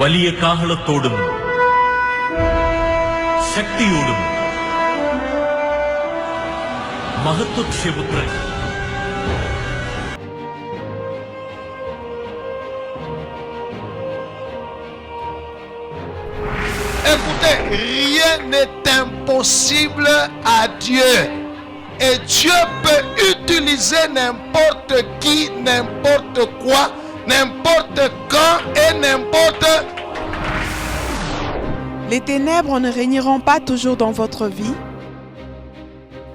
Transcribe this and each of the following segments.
വലിയ കാഹളത്തോടും ശക്തിയോടും മഹത്വക്ഷേപുത്രൻ Écoutez, rien n'est impossible à Dieu. Et Dieu peut utiliser n'importe qui, n'importe quoi, n'importe quand et n'importe. Les ténèbres ne régneront pas toujours dans votre vie,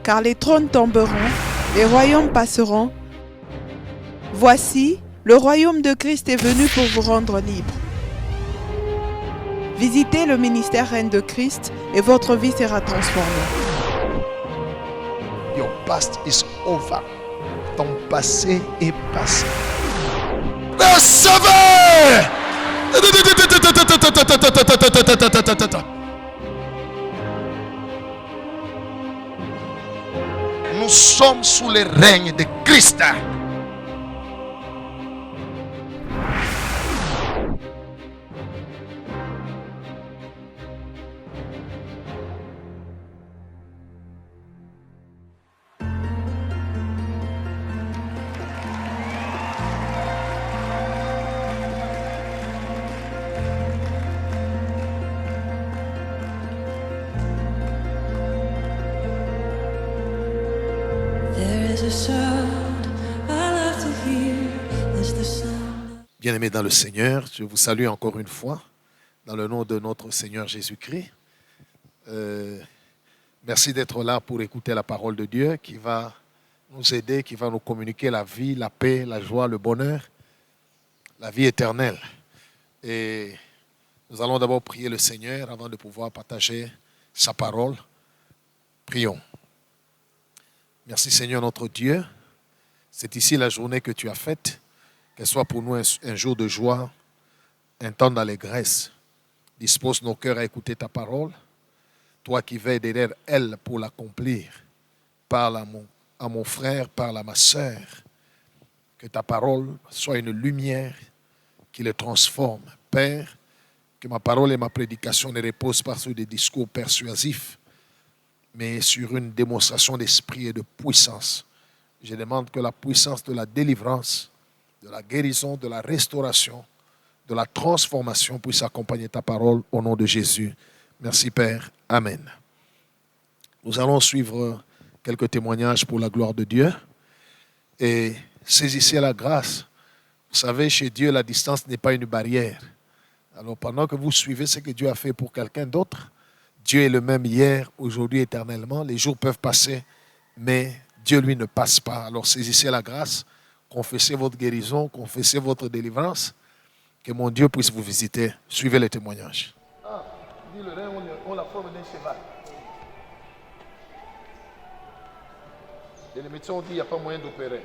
car les trônes tomberont, les royaumes passeront. Voici, le royaume de Christ est venu pour vous rendre libre. Visitez le ministère Reine de Christ et votre vie sera transformée. Your past is over. Ton passé est passé. Recevez! Nous sommes sous le règne de Christ. Bien-aimés dans le Seigneur, je vous salue encore une fois dans le nom de notre Seigneur Jésus-Christ. Merci d'être là pour écouter la parole de Dieu qui va nous aider, qui va nous communiquer la vie, la paix, la joie, le bonheur, la vie éternelle. Et nous allons d'abord prier le Seigneur avant de pouvoir partager sa parole. Prions. Merci Seigneur notre Dieu. C'est ici la journée que tu as faite. Qu'elle soit pour nous un jour de joie, un temps d'allégresse. Dispose nos cœurs à écouter ta parole. Toi qui veilles derrière elle pour l'accomplir. Parle à mon frère, parle à ma sœur. Que ta parole soit une lumière qui les transforme. Père, que ma parole et ma prédication ne reposent pas sur des discours persuasifs, mais sur une démonstration d'esprit et de puissance. Je demande que la puissance de la délivrance, de la guérison, de la restauration, de la transformation puisse accompagner ta parole au nom de Jésus. Merci Père. Amen. Nous allons suivre quelques témoignages pour la gloire de Dieu et saisissez la grâce. Vous savez, chez Dieu, la distance n'est pas une barrière. Alors pendant que vous suivez ce que Dieu a fait pour quelqu'un d'autre, Dieu est le même hier, aujourd'hui, éternellement. Les jours peuvent passer, mais Dieu, lui, ne passe pas. Alors saisissez la grâce. Confessez votre guérison, confessez votre délivrance. Que mon Dieu puisse vous visiter. Suivez les témoignages. Dit le rein, on la forme d'un cheval. Et les médecins ont dit qu'il n'y a pas moyen d'opérer.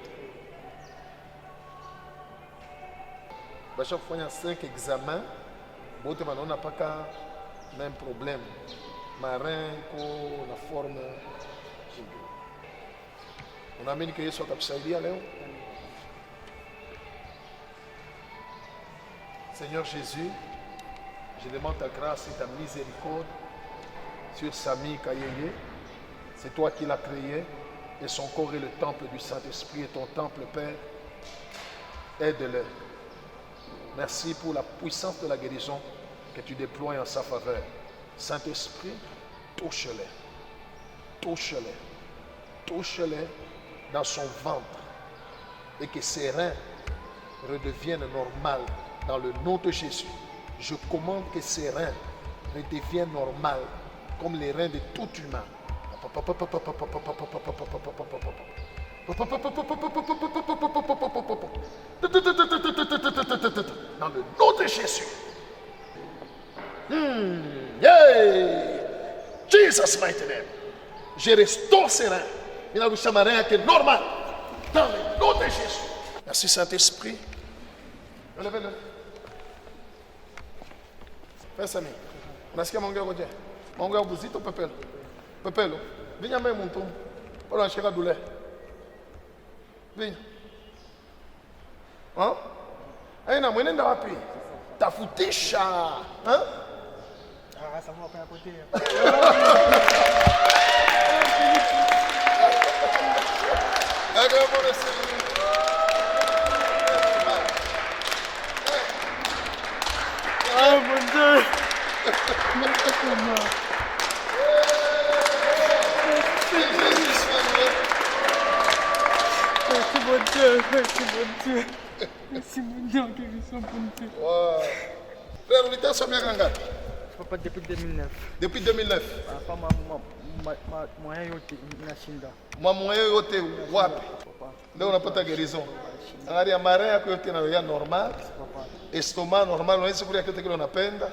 À chaque fois, il y a 5 examens. On n'a pas qu'un même problème. Marin, la forme. On a mis que Yesu atakusaidia leo. Seigneur Jésus, je demande ta grâce et ta miséricorde sur Sami Kayeye. C'est toi qui l'as créé et son corps est le temple du Saint-Esprit et ton temple, Père. Aide-le. Merci pour la puissance de la guérison que tu déploies en sa faveur. Saint-Esprit, touche-les. Touche-les. Touche-les dans son ventre et que ses reins redeviennent normaux dans le nom de Jésus. Je commande que ses reins redeviennent normaux comme les reins de tout humain. Dans le nom de Jésus. Jesus mighty name. Je restaure ses reins. Il a vu ça marin qui est normal. Dans le nom de Jésus. Merci Saint-Esprit. Levez-le. Fais ça, mais. Merci à mon gars. Mon gars, vous dites au peuple. Peuple, viens même mon tour. Voilà, je suis à douleur. Viens. Hein? Aïe, na, moi, n'est pas tafutisha. Hein? Ah, ça va pas à côté. Ah mon Dieu! Merci mon Dieu, merci mon Dieu. Merci mon Dieu, guérison mon Dieu. Wow. Frère, on était sommet à Ganga Papa depuis 2009. depuis 2009. Papa moyen yote inashinda. Mama yote wapi? Leo unapata guérison. Angalia mara yako yote na ya normal. Estomac normal, unaweza kula kitu kile unapenda.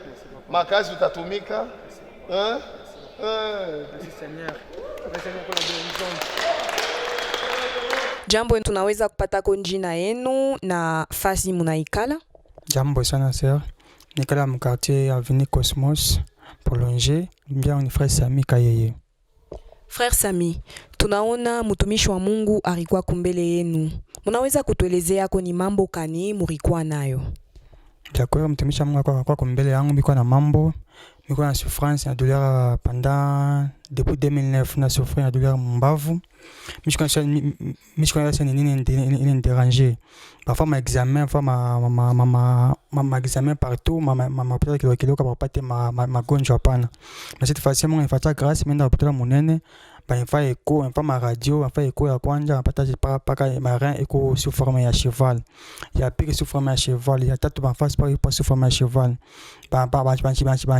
Makazi utatumika. Merci Seigneur. Merci pour la guérison. Jambo, tunaweza kupata jina yenu na fasi munaikala? Jambo sana sœur. Nikala mu quartier Avenue Cosmos prolongé, bien ni frère Sami Kayeye. Frère Sami, tunaona mtumishi wa Mungu alikuwa kumbele yenu. Munaweza kutuelezea ni mambo kani murikuwa nayo? D'accord, mtumishi wa Mungu alikuwa kumbele yangu, miko na mambo, miko na souffrance na douleur pendant depuis 2009 na souffrir na douleur mbavu. Mishko ni nini déranger. Parfois ma examen, parfois ma examen partout, ma peut-être kilo kwa pate ma gonjo hapana. Mais cette fois-ci mon infata grâce menda hôpital munene, ba infa écho, infa ma radio, infa écho ya kwanja, pata paka marin écho sous forme ya cheval. Il y a pire sous forme ya cheval, il y a tatu en face pas sous forme ya cheval. Ba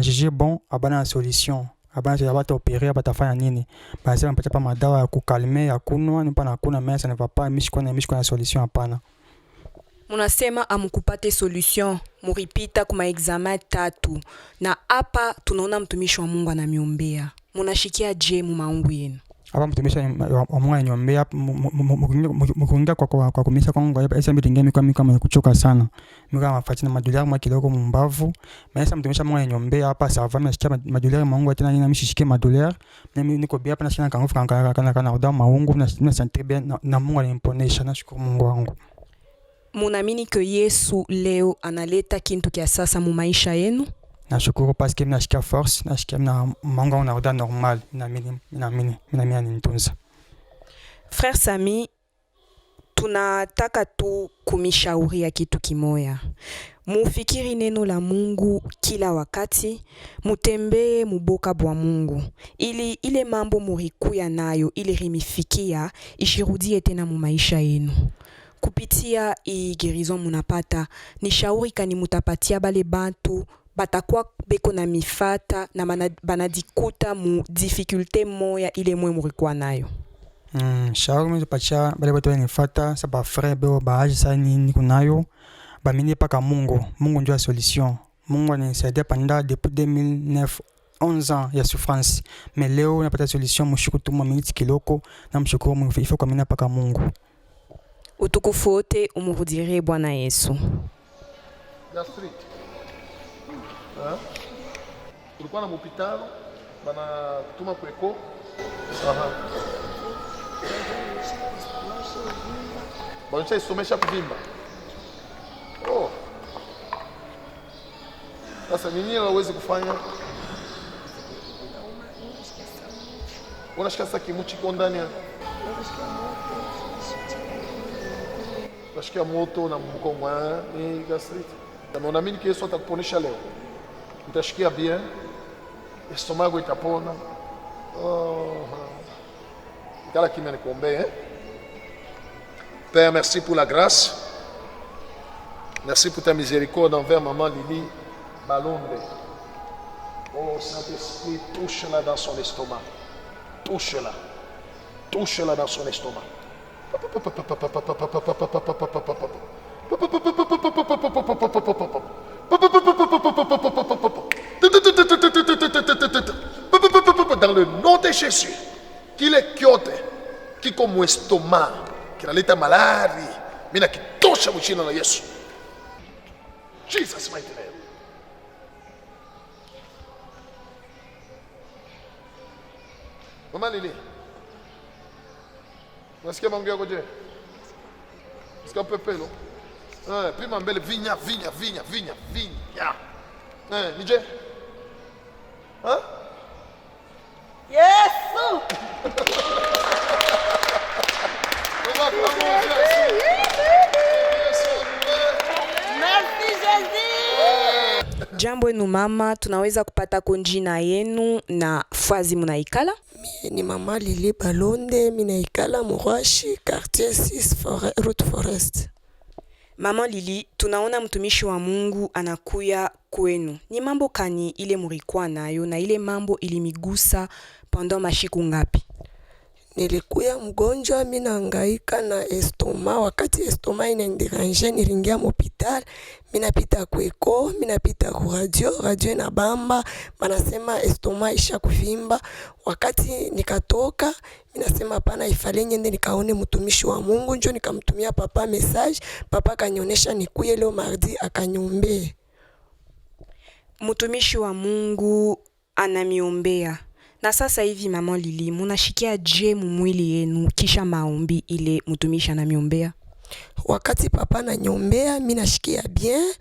juger bon, abana solution. Abana ya bata opérer bata fanya nini? Ba sema mpata pa madawa ya kukalme ya kunwa, ni pana kuna mais ça ne va pas, mishiko na solution hapana. Munasema amukupate solution, muripita kuma examen 3 na hapa tunaona mtumishi wa Mungu anamiombea. Munashikia je mu maombi yenu? Hapa mtumishi wa Mungu ananiombea, mukunga kwa kumisa kwangu esa mitingemi kwa mimi kuchoka sana. Mimi kama fatina madulari mwa kiloko mumbavu. Mais mtumishi wa Mungu ananiombea hapa sawa, mimi nasikia madulari Mungu tena nina mishishike madulari. Mimi niko bia hapa na shina kangu kana oda maungu na sante bien na Mungu ananiponesha, nashukuru Mungu wangu. Munamini ke Yesu leo analeta kintu kia sasa mu maisha yenu? Nashukuru parce que nasikia force, nasikia na Mungu anaoda normal, naamini nitunza. Frère Sami, tunataka tu kumishauri ya kitu kimoya. Mufikiri neno la Mungu kila wakati, mutembee muboka bwa Mungu. Ili ile mambo murikuya nayo, ili rimifikia, ishirudie tena mu maisha yenu. Kupitia guérison munapata, ni shauri kani mutapatia bale bantu, batakuwa beko na mifata na banadikuta mu difficulté moya ile mwe murikuwa nayo. Shauri mutapatia bale batu nifata, sa ba frère beo ba age sa ni kunayo, ba mini paka Mungu ndio la solution. Mungu ananisaidia pendant depuis 2009. 11 ans ya souffrance. Mais leo napata solution, mshukuru tu minutes kiloko na mshukuru Mungu, il faut kamina paka Mungu. Utukufu wote umurudire Bwana Yesu. Gastric. Tulikuwa na hospitali bana tuma kweko. Bwana isomesha kuvimba. Oh. Sasa nini hawezi kufanya? Unashika sasa kimuchi kwa ndani. Unashikia moto na mkongo ni gastric. Kama unaamini Yesu atakuponesha leo, utashikia bien, estomago itapona. Kala kimya nikuombee. Père, merci pour la grâce. Merci pour ta miséricorde envers maman Lili Balonde. Oh Saint-Esprit, touche-la dans son estomac. Touche-la. Touche-la dans son estomac. Dans le nom de Jésus, qu'il est kyote, qui comme estomac, qui a l'état malade, mais qui touche à mouchina na Yesu. Jesus mighty name. Maman Lili, unasikia maongeo yako je? Unasikia pepe lo? Puis ma belle, vigna. Nije? Hein? Yes! On va commencer. Merci Jésus! Jambo enu mama, tunaweza kupata konjina yenu na fazi munaikala? Ni mama Lili Balonde, minaikala Murashi, quartier 6 Route Forest. Mama Lili, tunaona mtumishi wa Mungu anakuya kwenu. Ni mambo kani ile murikuwa nayo na ile mambo ilimigusa pendant mashiku ngapi? Nilikuya mgonjwa, mina hangaika na estoma. Wakati estoma inandiranje, niringia hospital, mina pita kweko, mina pita ku radio na bamba, manasema estoma isha kuvimba. Wakati nikatoka, minasema pana ifale nyende nikaone mtumishi wa Mungu, njo nikamtumia papa message, papa kanyonesha nikuye leo mardi akanyombe. Mtumishi wa Mungu anamiombea. Na sasa hivi mama Lili, munashikia je mumwili yenu kisha maombi ile mtumishi anamiombea? Wakati papa na nyombea, mina shikia bien,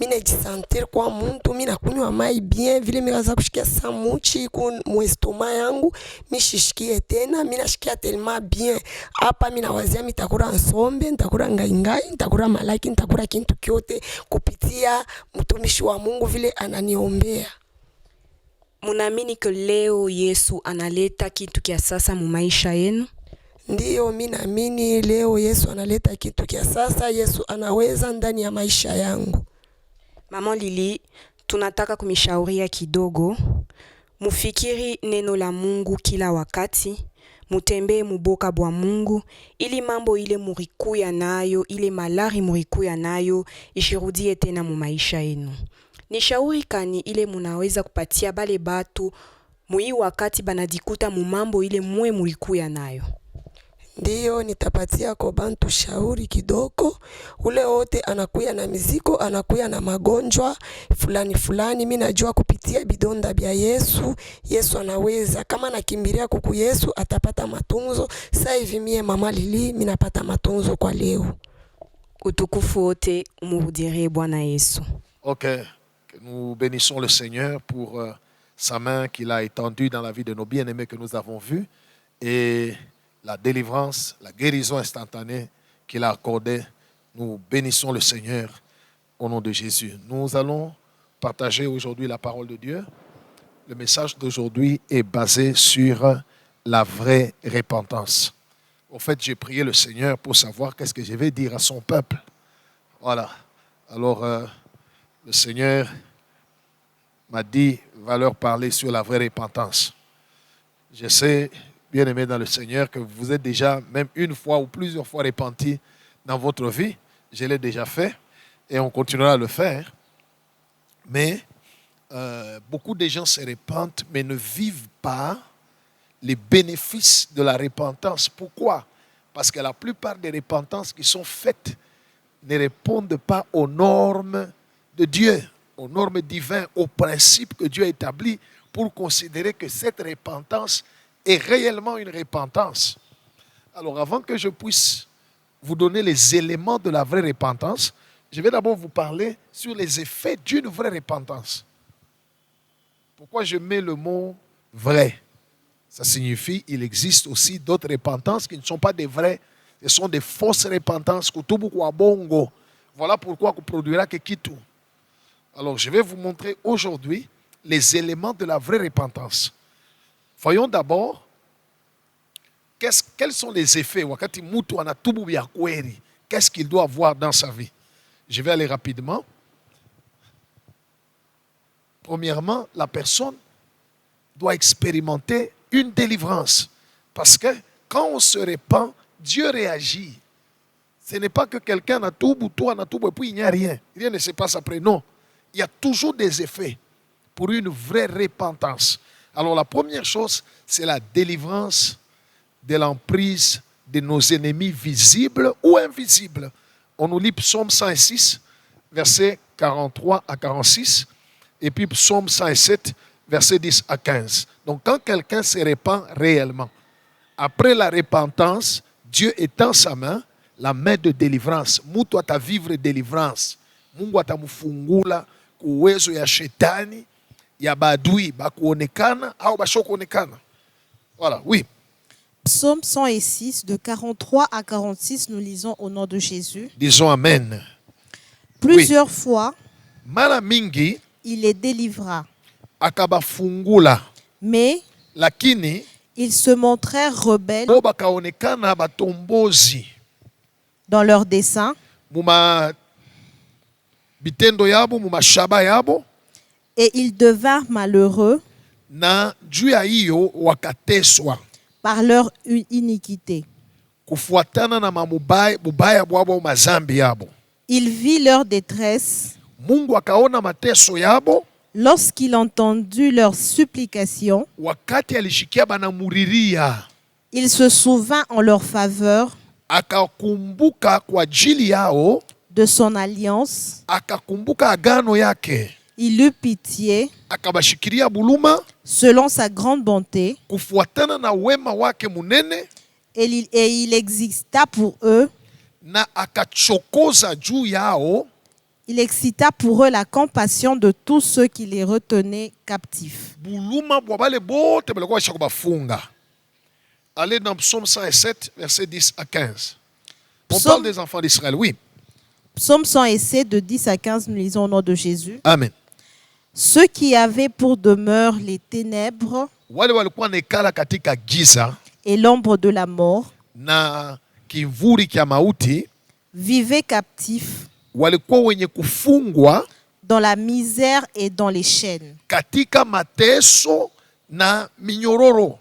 mina jisentir kwa muntu, mina kunywa mai bien, vile miraza kushikia samuchi ku estoma yangu, mishishikie tena, mina shikia telema bien. Hapa mina wazia mitakura nsombe, nitakura ngaingai, nitakura malaki, nitakura kintu kyote kupitia mtumishi wa Mungu vile ananiombea. Munaamini ke leo Yesu analeta kitu kia sasa mu maisha yenu? Ndiyo, mina amini leo Yesu analeta kitu kia sasa. Yesu anaweza ndani ya maisha yangu. Mama Lili, tunataka kumishauria kidogo. Mufikiri neno la Mungu kila wakati. Mutembee muboka bwa Mungu. Ili mambo ile murikuya nayo, ile malari murikuya nayo, ishirudie tena mu maisha yenu. Ni shauri kani ile munaweza kupatia bale batu mui wakati banadikuta mu mambo ile mwe murikuya nayo? Ndiyo, nitapatia kwa bantu shauri kidogo. Ule wote anakuya na miziko, anakuya na magonjwa fulani. Mimi najua kupitia bidonda bya Yesu, Yesu anaweza. Kama nakimbilia kuku Yesu, atapata matunzo. Sasa hivi mie mama Lili, mimi napata matunzo kwa leo. Utukufu wote umurudirie Bwana Yesu. Ok, nous bénissons le Seigneur pour sa main qu'il a étendue dans la vie de nos bien-aimés que nous avons vus et la délivrance, la guérison instantanée qu'il a accordée. Nous bénissons le Seigneur au nom de Jésus. Nous allons partager aujourd'hui la parole de Dieu. Le message d'aujourd'hui est basé sur la vraie repentance. En fait, j'ai prié le Seigneur pour savoir qu'est-ce que je vais dire à son peuple. Voilà. Alors, le Seigneur m'a dit, va leur parler sur la vraie repentance. Je sais, bien-aimés dans le Seigneur, que vous êtes déjà même une fois ou plusieurs fois repentis dans votre vie. Je l'ai déjà fait et on continuera à le faire. Mais beaucoup de gens se repentent mais ne vivent pas les bénéfices de la repentance. Pourquoi? Parce que la plupart des repentances qui sont faites ne répondent pas aux normes de Dieu, aux normes divines, aux principes que Dieu a établis pour considérer que cette repentance est réellement une repentance. Alors, avant que je puisse vous donner les éléments de la vraie repentance, je vais d'abord vous parler sur les effets d'une vraie repentance. Pourquoi je mets le mot « vrai » ? Ça signifie qu'il existe aussi d'autres repentances qui ne sont pas des vraies, ce sont des fausses repentances. Voilà pourquoi on produira que Kitu. Alors, je vais vous montrer aujourd'hui les éléments de la vraie repentance. Voyons d'abord quels sont les effets. Qu'est-ce qu'il doit avoir dans sa vie? Je vais aller rapidement. Premièrement, la personne doit expérimenter une délivrance. Parce que quand on se répand, Dieu réagit. Ce n'est pas que quelqu'un a tout ou toi n'a tout et puis il n'y a rien. Rien ne se passe après. Non. Il y a toujours des effets pour une vraie repentance. Alors la première chose, c'est la délivrance de l'emprise de nos ennemis visibles ou invisibles. On nous lit Psaume 106, versets 43 à 46, et puis Psaume 107, versets 10 à 15. Donc quand quelqu'un se répand réellement, après la repentance, Dieu étend sa main, la main de délivrance. Mutu atavivre délivrance. Mungu atamufungula kuwezo ya shetani, ya badui, bakuonekana au bashokuonekana. Voilà, oui. Psaume 106, de 43 à 46, nous lisons au nom de Jésus. Disons Amen. Plusieurs fois, Mara mingi il les délivra. akabafungula. Mais Lakini ils se montrèrent rebelles bo bakaonekana batombozi. dans leurs desseins Muma bitendo yabo, muma shaba yabo. et ils devinrent malheureux Na juu ya hiyo wakateswa. par leur iniquité. Kufuatana na mubaya bwabo mazambi yabo. Il vit leur détresse Mungu akaona mateso yabo. lorsqu'il entendit leurs supplications. Wakati alishikia banamuriria, Il se souvint en leur faveur akakumbuka kwa ajili yao, de son alliance. akakumbuka agano yake, Il eut pitié akabashikiria buluma selon sa grande bonté kufuatana na wema wake munene, et il exista pour eux. na akachokoza juu yao. Il excita pour eux la compassion de tous ceux qui les retenaient captifs. Buluma bwa bale bote balikuwa bashaka bafunga. Allez dans Psaume 107, versets 10 à 15. On Psaume- parle des enfants d'Israël, oui. Psaume 107, de 10 à 15, nous lisons au nom de Jésus. Amen. Ceux qui avaient pour demeure les ténèbres Wale walikuwa nekala katika giza et l'ombre de la mort na kivuli kya mauti, vivaient captifs walikuwa wenye kufungwa dans la misère et dans les chaînes, katika mateso na minyororo.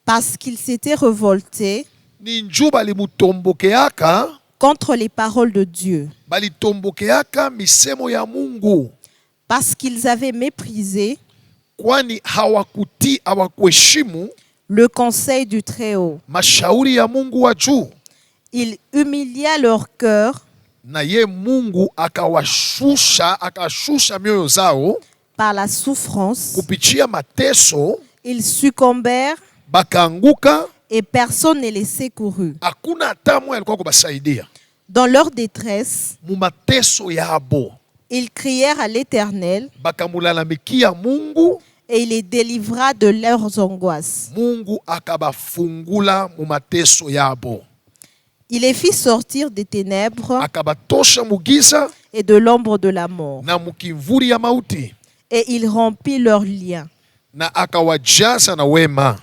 parce qu'ils s'étaient revoltés Ni njuu balimutombokeaka, contre les paroles de Dieu, balitombokeaka misemo ya Mungu, parce qu'ils avaient méprisé kwani hawakuheshimu le conseil du Très-Haut. mashauri ya Mungu wa juu. Il humilia leur cœur Na ye Mungu akashusha mioyo zao par la souffrance. kupitia mateso, Ils succombèrent bakaanguka, et personne ne les secourut. hakuna hata mmoja alikuwa kubasaidia Dans leur détresse, mu mateso yabo. ils crièrent à l'Éternel Bakamulalamikia Mungu, et il les délivra de leurs angoisses. Mungu akabafungula mu mateso yabo, Il les fit sortir des ténèbres akabatosha mugiza et de l'ombre de la mort. na mukivuli ya mauti, Et il remplit leurs liens. na akawajaza na wema.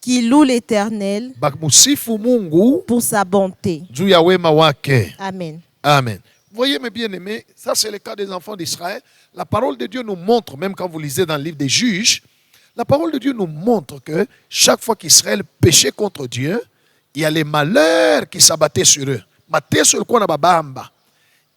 Qui loue l'Éternel Bamusifu Mungu pour sa bonté. juu ya wema wake. Amen. Amen. Voyez mes bien-aimés, ça c'est le cas des enfants d'Israël. La parole de Dieu nous montre, même quand vous lisez dans le livre des Juges, la parole de Dieu nous montre que chaque fois qu'Israël péchait contre Dieu, il y a les malheurs qui s'abattaient sur eux. Mateso ilikuwa na babamba.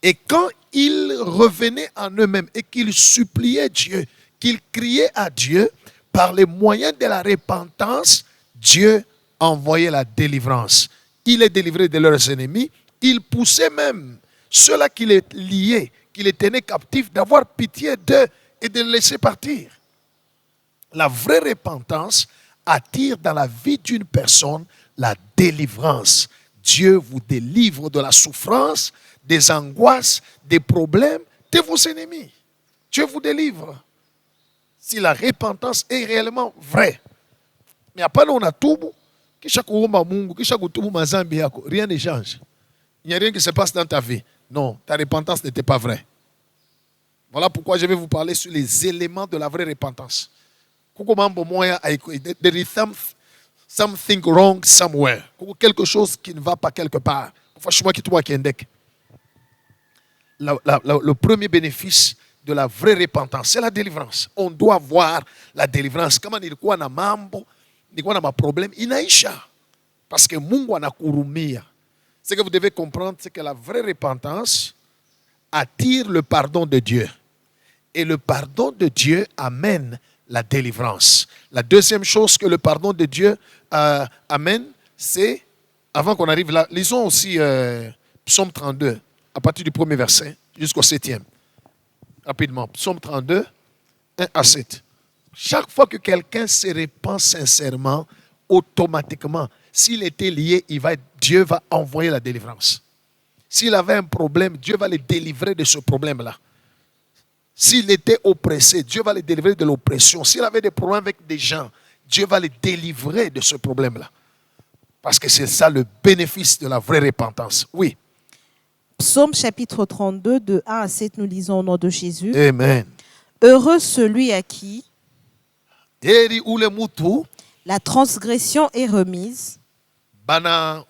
Et quand ils revenaient en eux-mêmes et qu'ils suppliaient Dieu, qu'ils criaient à Dieu, par les moyens de la repentance, Dieu envoyait la délivrance. Il les délivrait de leurs ennemis. Il poussait même ceux-là qui les liaient, qui les tenaient captifs, d'avoir pitié d'eux et de les laisser partir. La vraie repentance attire dans la vie d'une personne la délivrance. Dieu vous délivre de la souffrance, des angoisses, des problèmes de vos ennemis. Dieu vous délivre. Si la repentance est réellement vraie. Mais après on a tout, kisha kuomba Mungu, kisha kutubu mazambi yako, rien ne change. Il n'y a rien qui se passe dans ta vie. Non, ta repentance n'était pas vraie. Voilà pourquoi je vais vous parler sur les éléments de la vraie repentance. Kuko mambo moya, there is something wrong somewhere. Kuko quelque chose qui ne va pas quelque part. Le premier bénéfice de la vraie repentance, c'est la délivrance. On doit voir la délivrance. Kama nilikuwa na mambo, nilikuwa na maproblème, inaisha. Parce que Mungu anakurumia. Ce que vous devez comprendre, c'est que la vraie repentance attire le pardon de Dieu. Et le pardon de Dieu amène la délivrance. La deuxième chose que le pardon de Dieu amène, c'est, avant qu'on arrive là, lisons aussi Psaume 32, à partir du premier verset jusqu'au 7e. Rapidement, Psaume 32, 1 à 7. Chaque fois que quelqu'un se repent sincèrement, automatiquement, s'il était lié, Dieu va envoyer la délivrance. S'il avait un problème, Dieu va le délivrer de ce problème-là. S'il était oppressé, Dieu va le délivrer de l'oppression. S'il avait des problèmes avec des gens, Dieu va le délivrer de ce problème-là. Parce que c'est ça le bénéfice de la vraie repentance. Oui. Psaume chapitre 32, de 1 à 7, nous lisons au nom de Jésus. Amen. Heureux celui à qui Eri ule mutu la transgression est remise, bana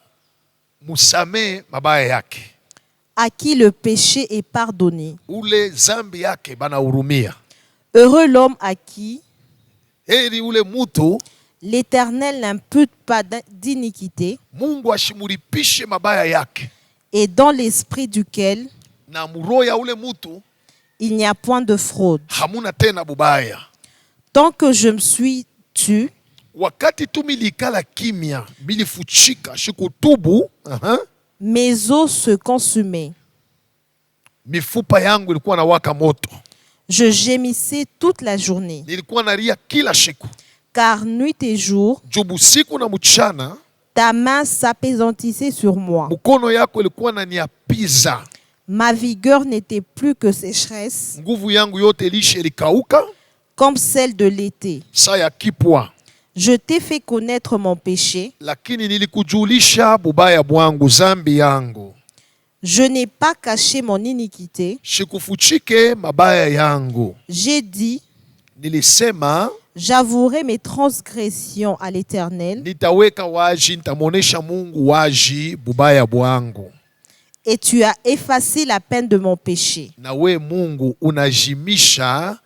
musame mabaya yake. à qui le péché est pardonné. Ule zambi yake bana hurumia. Heureux l'homme à qui Eri ule mutu l'Éternel n'impute pas d'iniquité Mungu ashimuripishe mabaya yake. et dans l'esprit duquel Na muroho ya ule mutu il n'y a point de fraude. hamuna tena bubaya. Tant que je me suis tu, Wakati tu milikala kimya, milifuchika shikutubu, mes os se consumaient. mifupa yangu ilikuwa na waka moto. Je gémissais toute la journée, Nilikuwa nalia kila siku. car nuit et jour, Jubu siku na mchana, ta main s'appesantissait sur moi. mkono yako ilikuwa naniapiza. Ma vigueur n'était plus que sécheresse, Nguvu yangu yote ilisha ilikauka, comme celle de l'été. saa ya kipwa. Je t'ai fait connaître mon péché. Lakini nilikujulisha bubaya bwangu, zambi yangu. Je n'ai pas caché mon iniquité. Shikufuchike mabaya yangu. J'ai dit, Nilisema j'avouerai mes transgressions à l'Éternel, nitaweka waji, nitamuonesha Mungu waji bubaya bwangu. et tu as effacé la peine de mon péché. Na we Mungu unajimisha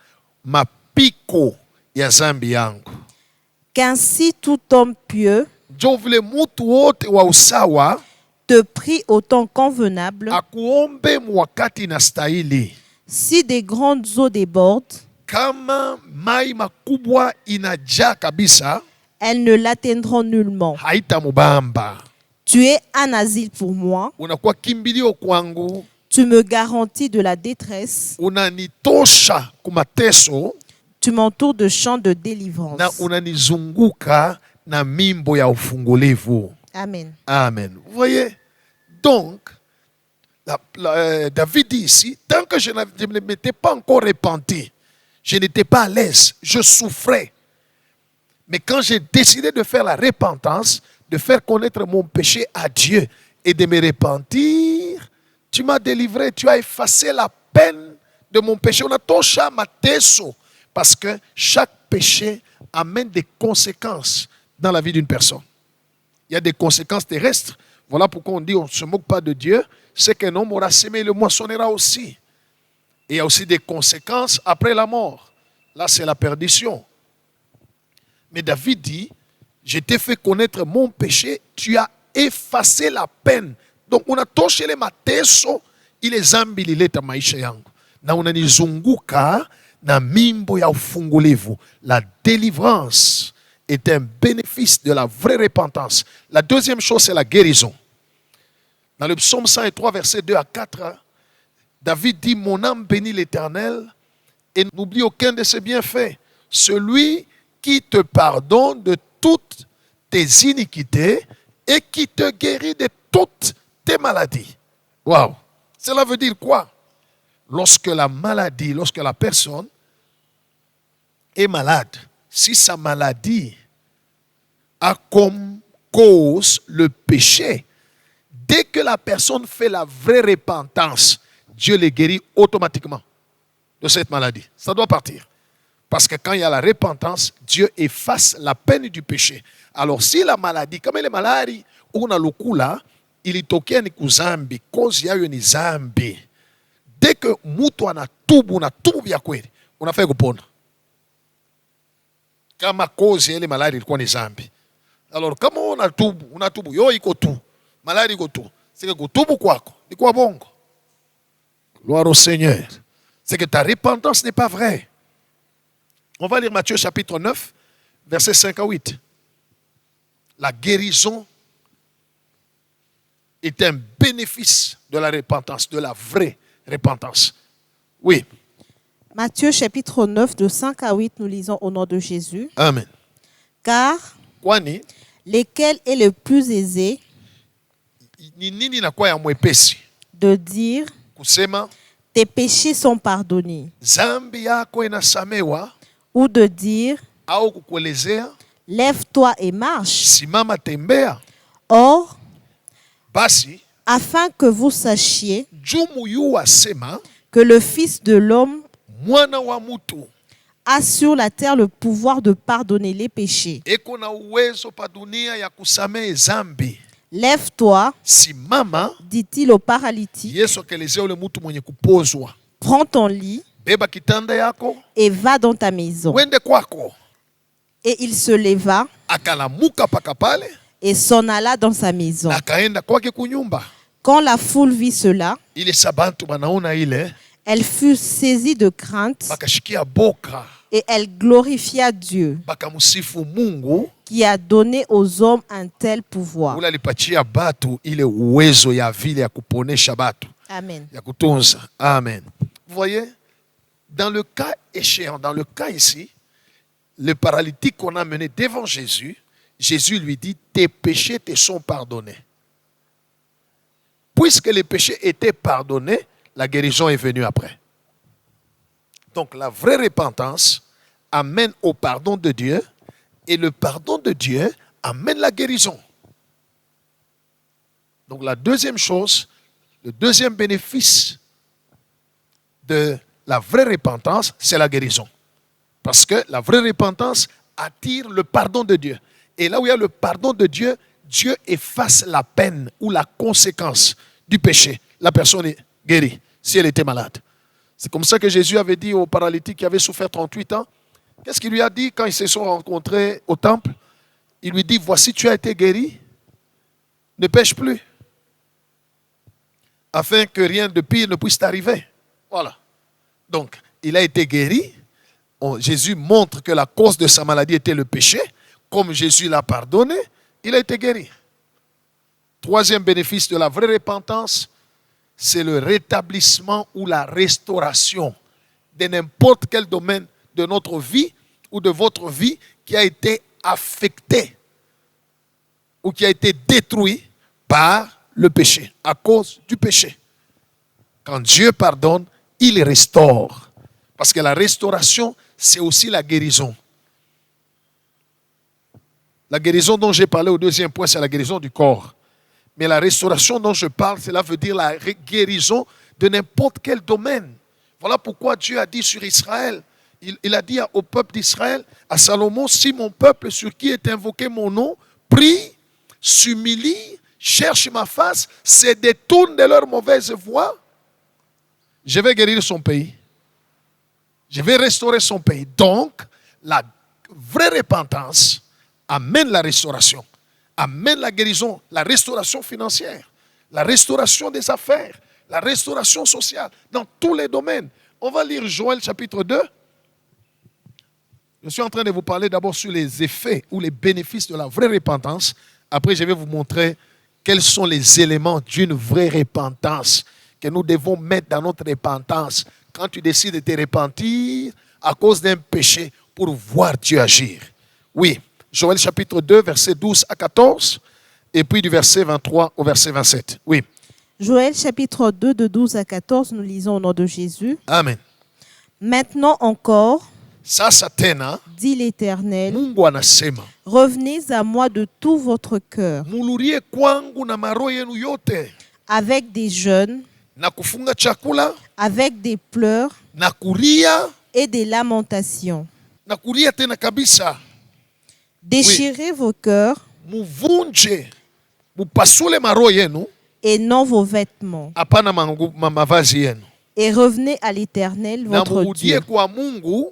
mapiko ya zambi yangu. Qu'ainsi tout homme pieux Jo vile mutu wote wa usawa te prie au temps convenable. akuombe mwakati na stahili. Si des grandes eaux débordent, Kama mai makubwa inajaa kabisa, elles ne l'atteindront nullement. haitamubamba. Tu es un asile pour moi. Unakuwa kimbilio kwangu, Tu me garantis de la détresse. unanitosha kumateso Tu m'entoures de chants de na délivrance. unanizunguka na mimbo ya ufungulivu. Amen. Amen. Vous voyez? Donc, David dit ici, tant que je ne m'étais pas encore repenti, je n'étais pas à l'aise, je souffrais. Mais quand j'ai décidé de faire la repentance, de faire connaître mon péché à Dieu et de me repentir, tu m'as délivré, tu as effacé la peine de mon péché. On a tosha mateso. Parce que chaque péché amène des conséquences dans la vie d'une personne. Il y a des conséquences terrestres. Voilà pourquoi on dit on ne se moque pas de Dieu. C'est qu'un homme aura sémé, le moissonnera aussi. Et il y a aussi des conséquences après la mort. Là, c'est la perdition. Mais David dit, je t'ai fait connaître mon péché, tu as effacé la peine. Donc, on a touché les mateso, il est zambi lileta maisha yangu. Na unanizunguka na mimbo ya ufungulivu. La délivrance est un bénéfice de la vraie repentance. La deuxième chose, c'est la guérison. Dans le psaume 103, versets 2 à 4, David dit, mon âme bénit l'Éternel et n'oublie aucun de ses bienfaits. Celui qui te pardonne de toutes tes iniquités et qui te guérit de toutes tes maladies. Waouh! Cela veut dire quoi? Lorsque la maladie, lorsque la personne est malade, si sa maladie a comme cause le péché, dès que la personne fait la vraie repentance, Dieu les guérit automatiquement de cette maladie. Ça doit partir. Parce que quand il y a la repentance, Dieu efface la peine du péché. Alors si la maladie, comme elle est malade, on a le coup là, il est toqué ni kuzambi, cause ya ni zambi. Dès que mutu ana tubu vya kweli, unafaa kupona. Kama cause ile maladi ilikuwa ni zambi. Alors kama unatubu, yo iko tu. Maladi iko tu. C'est que kutubu kwako ni kwa bongo. Gloire au Seigneur. C'est que ta repentance n'est pas vraie. On va lire Matthieu chapitre 9, versets 5 à 8. La guérison est un bénéfice de la repentance, de la vraie repentance. Oui. Matthieu chapitre 9, de 5 à 8, nous lisons au nom de Jésus. Amen. Car Kwani lesquels est le plus aisé de dire kusema tes péchés sont pardonnés, zambi yako inasamewa, ou de dire au kukuelezea lève-toi et marche. simama tembea. Or, Basi afin que vous sachiez jumu yu asema que le Fils de l'homme mwana wa mutu a sur la terre le pouvoir de pardonner les péchés. eko na uwezo pa dunia ya kusamehe zambi. Lève-toi, Simama. dit-il au paralytique, Yesu akaelezea ule mtu mwenye kupozwa, prends ton lit beba kitanda yako et va dans ta maison. wende kwako. Et il se leva Akalamuka paka pale, et s'en alla dans sa maison. akaenda kwake kunyumba. Quand la foule vit cela, Ile sabantu banaona ile, elle fut saisie de crainte bakashikia boka, et elle glorifia Dieu bakamusifu Mungu qui a donné aux hommes un tel pouvoir. ule alipatia batu ile uwezo ya vile ya kuponesha batu, Amen. ya kutunza. Amen. Vous voyez, dans le cas échéant, dans le cas ici, le paralytique qu'on a mené devant Jésus, Jésus lui dit, tes péchés te sont pardonnés. Puisque les péchés étaient pardonnés, la guérison est venue après. Donc la vraie repentance amène au pardon de Dieu et le pardon de Dieu amène la guérison. Donc la deuxième chose, le deuxième bénéfice de la vraie repentance, c'est la guérison. Parce que la vraie repentance attire le pardon de Dieu. Et là où il y a le pardon de Dieu, Dieu efface la peine ou la conséquence du péché. La personne est guérie si elle était malade. C'est comme ça que Jésus avait dit au paralytique qui avait souffert 38 ans. Qu'est-ce qu'il lui a dit quand ils se sont rencontrés au temple? Il lui dit, voici, tu as été guéri, ne pêche plus, afin que rien de pire ne puisse t'arriver. Voilà. Donc, il a été guéri. Jésus montre que la cause de sa maladie était le péché. Comme Jésus l'a pardonné, il a été guéri. Troisième bénéfice de la vraie repentance, c'est le rétablissement ou la restauration de n'importe quel domaine de notre vie ou de votre vie qui a été affecté ou qui a été détruit par le péché, à cause du péché. Quand Dieu pardonne, il restaure. Parce que la restauration, c'est aussi la guérison. La guérison dont j'ai parlé au deuxième point, c'est la guérison du corps. Mais la restauration dont je parle, cela veut dire la guérison de n'importe quel domaine. Voilà pourquoi Dieu a dit sur Israël, il a dit au peuple d'Israël, à Salomon, si mon peuple sur qui est invoqué mon nom, prie, s'humilie, cherche ma face, se détourne de leur mauvaise voie, je vais guérir son pays. Je vais restaurer son pays. Donc, la vraie repentance amène la restauration, amène la guérison, la restauration financière, la restauration des affaires, la restauration sociale, dans tous les domaines. On va lire Joël chapitre 2. Je suis en train de vous parler d'abord sur les effets ou les bénéfices de la vraie repentance. Après, je vais vous montrer quels sont les éléments d'une vraie repentance que nous devons mettre dans notre repentance quand tu décides de te repentir à cause d'un péché pour voir Dieu agir. Oui, Joël chapitre 2, verset 12 à 14, et puis du verset 23 au verset 27. Oui. Joël chapitre 2 de 12 à 14, nous lisons au nom de Jésus. Amen. Maintenant encore, Sasa tena, dit l'Éternel, Mungu anasema, revenez à moi de tout votre cœur, mulurie kwangu na maroho yenu yote, avec des jeûnes, na kufunga chakula, avec des pleurs na kulia, et des lamentations. na kulia tena kabisa. Déchirez vos cœurs Muvunje, mupasule maroho yenu, et non vos vêtements, hapana mavazi yenu. et revenez à l'Éternel, Na votre murudie Dieu, kwa Mungu,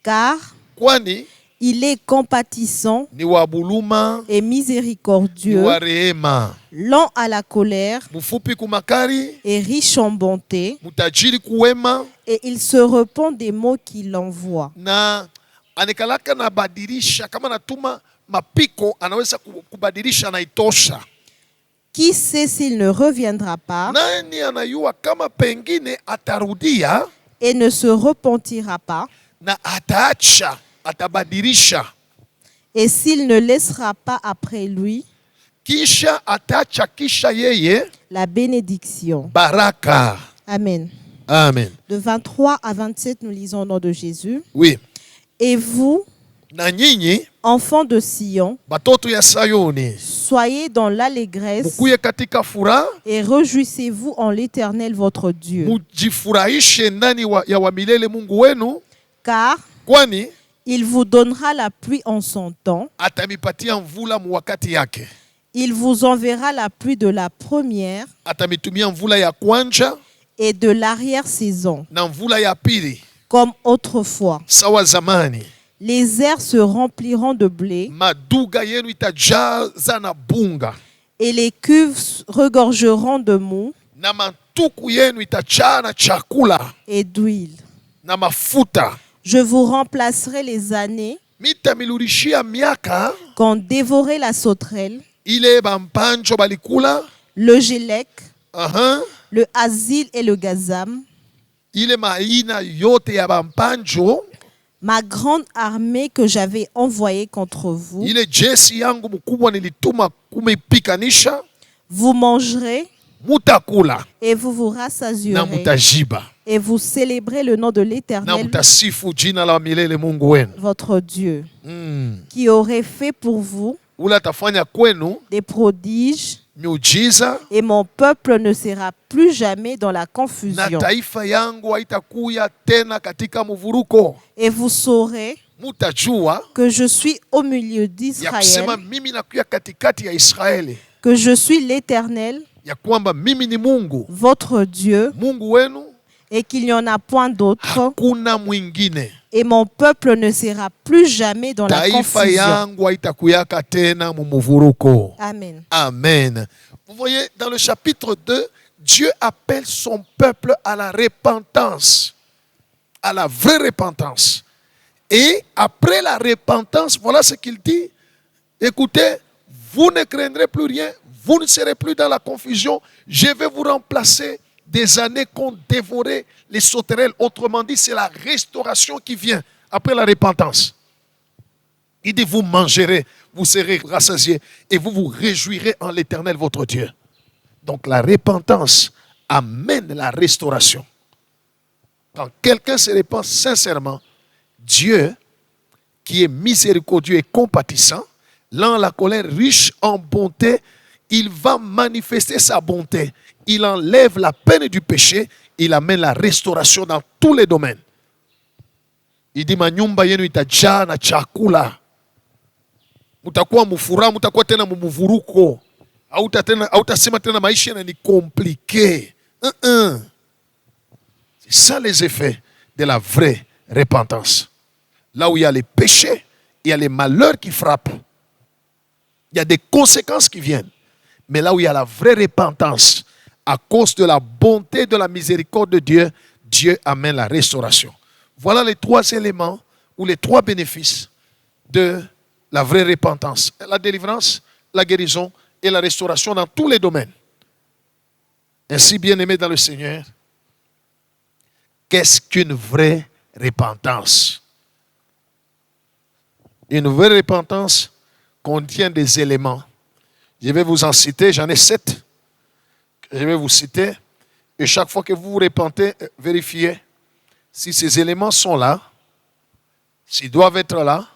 car kwani il est compatissant ni wa buluma, et ni miséricordieux, wa rehema, lent à la colère mufupi kumakari, et riche en bonté, mutajiri kuwema, et il se repent des mots qu'il envoie. na anikalaka na badilisha kama natuma mapiko anaweza kubadilisha na itosha. Qui sait s'il ne reviendra pas Nani anayua kama pengine atarudia et ne se repentira pas, na ataacha, atabadilisha, et s'il ne laissera pas après lui kisha atacha kisha yeye la bénédiction. baraka. Amen. Amen. De 23 à 27, nous lisons au nom de Jésus. Oui. Et vous, Na nyinyi enfants de Sion, batoto ya Sayuni, soyez dans l'allégresse mukuye katika furaha, et réjouissez-vous en l'Éternel votre Dieu. mujifurahishe ndani ya wa milele Mungu wenu, Car kwani il vous donnera la pluie en son temps. atamipatia mvula mu wakati yake. Il vous enverra la pluie de la première Atamitumia mvula ya kwanja et de l'arrière-saison, na mvula ya pili comme autrefois. sawa zamani. Les airs se rempliront de blé Maduga yenu itajaza na bunga, et les cuves regorgeront de mou na mantuku yenu itajaa na chakula et d'huile. na mafuta. Je vous remplacerai les années Mitamilurishia miaka qu'ont dévoré la sauterelle, ile bampanjo balikula, le gélec, aha, le asile et le gazam, ile maina yote ya bampanjo, ma grande armée que j'avais envoyée contre vous. ile jeshi yangu mkubwa nilituma kumipikanisha. Vous mangerez Mutakula et vous vous na rassasierez mutajiba et vous célébrez le nom de na l'Éternel, mutasifu jina la milele Mungu wenu. votre Dieu, qui aurait fait pour vous Ule atafanya kwenu des prodiges, miujiza, et mon peuple ne sera plus jamais dans la na confusion. taifa yangu haitakuya tena katika mvuruko. Et vous saurez Mutajua que je suis au milieu ya d'Israël, kusema mimi nakuya katikati ya Israeli, que je suis l'Éternel, ya kwamba mimi ni Mungu, votre Dieu, Mungu wenu, et qu'il n'y en a point d'autre, hakuna mwingine. et mon peuple ne sera plus jamais dans la Taifa confusion. yangu haitakuyaka tena mumuvuruko. Amen. Amen. Vous voyez, dans le chapitre 2, Dieu appelle son peuple à la repentance, à la vraie repentance. Et après la repentance, voilà ce qu'il dit. Écoutez, vous ne craindrez plus rien, vous ne serez plus dans la confusion. Je vais vous remplacer des années qu'ont dévoré les sauterelles. Autrement dit, c'est la restauration qui vient après la repentance. Il dit, vous mangerez, vous serez rassasiés et vous vous réjouirez en l'Éternel votre Dieu. Donc la repentance amène la restauration. Quand quelqu'un se répand sincèrement, Dieu, qui est miséricordieux et compatissant, lent à la colère, riche en bonté, il va manifester sa bonté. Il enlève la peine du péché, il amène la restauration dans tous les domaines. Il dit, manyumba yenu itajaa na chakula. Mutakuwa mufuraha, mutakuwa tena mumuvuruko. Hautasema tena maisha ni compliqué. C'est ça les effets de la vraie repentance. Là où il y a les péchés, il y a les malheurs qui frappent. Il y a des conséquences qui viennent. Mais là où il y a la vraie repentance, à cause de la bonté, de la miséricorde de Dieu, Dieu amène la restauration. Voilà les trois éléments ou les trois bénéfices de la vraie repentance. La délivrance, la guérison et la restauration dans tous les domaines. Ainsi, bien-aimés dans le Seigneur, qu'est-ce qu'une vraie repentance? Une vraie repentance contient des éléments. Je vais vous en citer, j'en ai 7. Je vais vous citer. Et chaque fois que vous vous repentez, vérifiez si ces éléments sont là, s'ils doivent être là.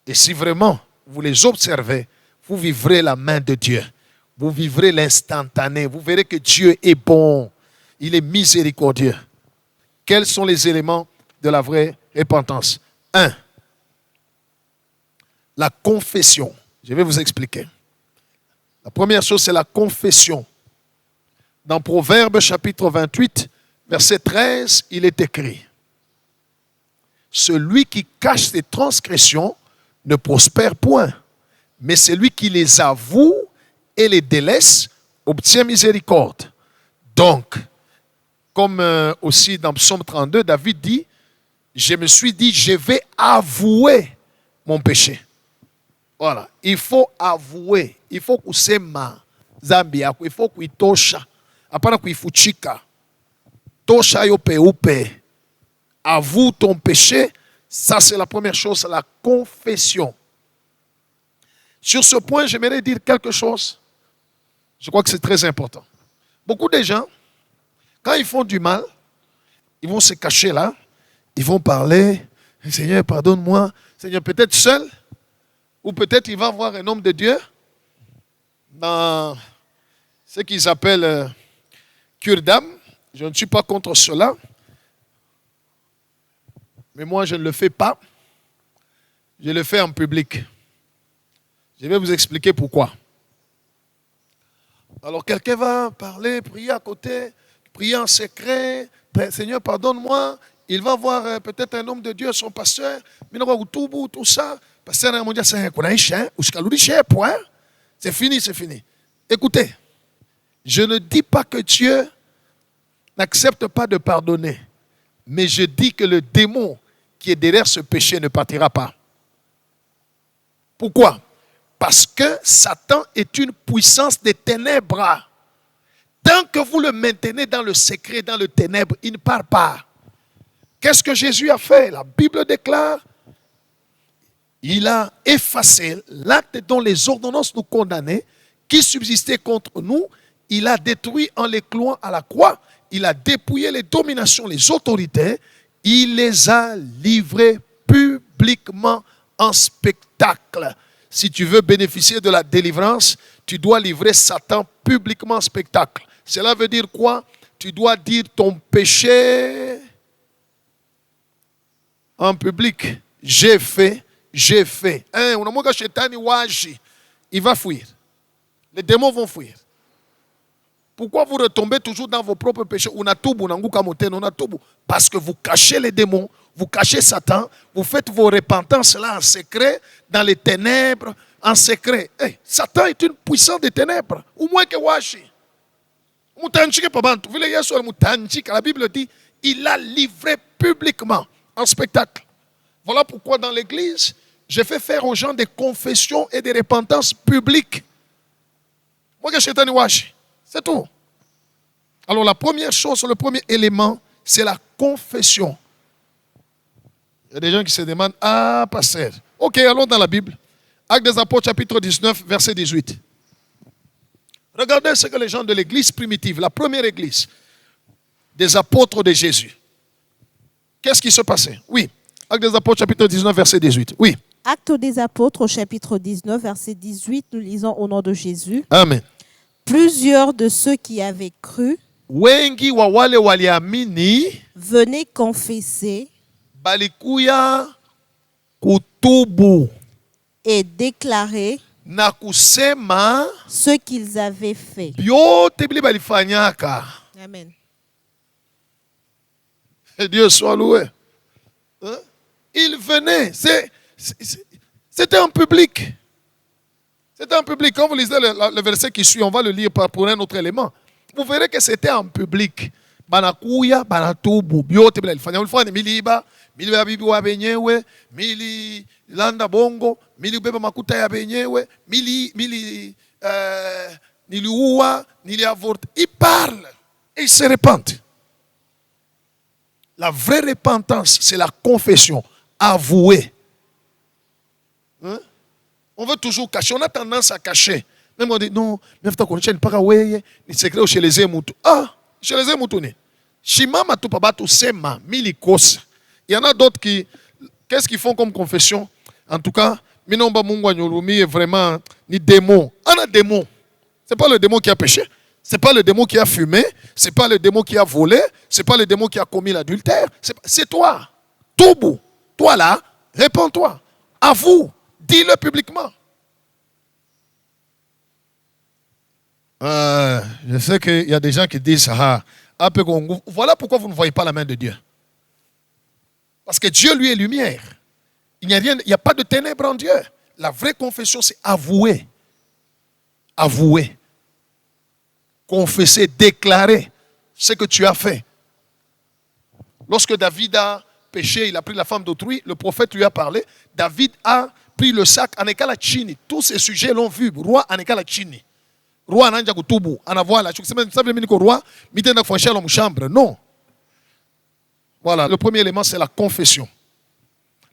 Et si vraiment vous les observez, vous vivrez la main de Dieu. Vous vivrez l'instantané. Vous verrez que Dieu est bon. Il est miséricordieux. Quels sont les éléments de la vraie repentance? 1. La confession. Je vais vous expliquer. La première chose, c'est la confession. Dans Proverbes chapitre 28, verset 13, il est écrit: celui qui cache ses transgressions ne prospère point, mais celui qui les avoue et les délaisse obtient miséricorde. Donc, comme aussi dans Psaume 32, David dit, je me suis dit, je vais avouer mon péché. Voilà, il faut avouer, il faut kusema zambi yako, il faut kuitosha, hapana kuifuchika. Tosha yo peupe. Avoue ton péché, ça c'est la première chose, la confession. Sur ce point, j'aimerais dire quelque chose. Je crois que c'est très important. Beaucoup de gens, quand ils font du mal, ils vont se cacher là, ils vont parler, Seigneur, pardonne-moi. Seigneur, peut-être seul, ou peut-être il va voir un homme de Dieu dans ce qu'ils appellent cure d'âme. Je ne suis pas contre cela, mais moi je ne le fais pas. Je le fais en public. Je vais vous expliquer pourquoi. Alors quelqu'un va parler, prier à côté, prier en secret. Seigneur, pardonne-moi. Il va voir peut-être un homme de Dieu, son pasteur. Tout ça. Pasteur, c'est fini, c'est fini. Écoutez, je ne dis pas que Dieu n'accepte pas de pardonner. Mais je dis que le démon qui est derrière ce péché ne partira pas. Pourquoi? Parce que Satan est une puissance des ténèbres. Tant que vous le maintenez dans le secret, dans le ténèbre, il ne part pas. Qu'est-ce que Jésus a fait? La Bible déclare, il a effacé l'acte dont les ordonnances nous condamnaient, qui subsistait contre nous. Il a détruit en les clouant à la croix. Il a dépouillé les dominations, les autorités. Il les a livrés publiquement en spectacle. Si tu veux bénéficier de la délivrance, tu dois livrer Satan publiquement en spectacle. Cela veut dire quoi? Tu dois dire ton péché en public. J'ai fait. Il va fuir. Les démons vont fuir. Pourquoi vous retombez toujours dans vos propres péchés? Parce que vous cachez les démons, vous cachez Satan, vous faites vos repentances là en secret, dans les ténèbres, en secret. Hey, Satan est une puissance des ténèbres. Au moins que Washi. La Bible dit, il l'a livré publiquement en spectacle. Voilà pourquoi dans l'église, je fais faire aux gens des confessions et des repentances publiques. C'est tout. Alors la première chose, le premier élément, c'est la confession. Il y a des gens qui se demandent, ah, pasteur. Ok, allons dans la Bible. Actes des Apôtres, chapitre 19, verset 18. Regardez ce que les gens de l'église primitive, la première église des apôtres de Jésus. Qu'est-ce qui se passait? Oui. Actes des Apôtres, chapitre 19, verset 18. Oui. Actes des Apôtres, chapitre 19, verset 18, nous lisons au nom de Jésus. Amen. Plusieurs de ceux qui avaient cru wengi wa wale waliamini venaient confesser balikuya kutubu et déclarer na kusema ce qu'ils avaient fait. byote bili balifanyaka. Amen. Et Dieu soit loué. Hein? Il venait. C'était en public. C'était en public. Quand vous lisez le verset qui suit, on va le lire pour un autre élément. Vous verrez que c'était en public. Banakuya, banatubu, byote bila ilifanya. Ulifanya miliba, miliba bibi wa benyewe, mili landa bongo, mili beba makuta ya benyewe, niliua, niliavorte. Il parle et il se repent. La vraie repentance, c'est la confession, avouer. Hein? On veut toujours cacher. On a tendance à cacher. Même on dit, non, mais faut qu'on ne pas ouais, ni secret chez les émoutou. Ah, chez les émoutou. Shimama tu pabatu sema milikos. Il y en a d'autres qui, qu'est-ce qu'ils font comme confession? En tout cas, minomba mungwa nyurumi est vraiment ni démon. On a démon. C'est pas le démon qui a péché. C'est pas le démon qui a fumé. C'est pas le démon qui a volé. C'est pas le démon qui a commis l'adultère. C'est toi. Toubou. Toi là, réponds-toi. Avoue. Dis-le publiquement. Je sais qu'il y a des gens qui disent voilà pourquoi vous ne voyez pas la main de Dieu. Parce que Dieu, lui, est lumière. Il n'y a pas de ténèbres en Dieu. La vraie confession, c'est avouer. Avouer. Confesser, déclarer ce que tu as fait. Lorsque David a péché, il a pris la femme d'autrui, le prophète lui a parlé. David a pris le sac Anekala Chini. Tous ces sujets l'ont vu. Roi Anekala Chini. Roi Ananja Kutubu. Anavoa la roi, mitenda fonchel en chambre. Non. Voilà, le premier élément, c'est la confession.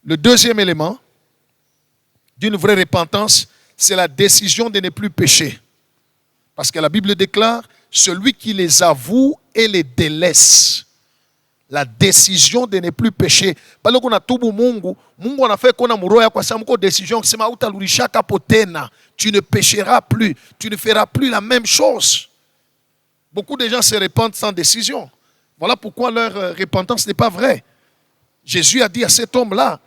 Le deuxième élément d'une vraie repentance, c'est la décision de ne plus pécher. Parce que la Bible déclare, celui qui les avoue et les délaisse. La décision de ne plus pécher. Pale kuna tubu Mungu, Mungu anafanya kona muroya kwa sababu décision kusema utarudishaka potena. Tu ne pécheras plus, tu ne feras plus la même chose. Beaucoup de gens se répandent sans décision. Voilà pourquoi leur repentance n'est pas vraie. Jésus a dit à cet homme-là,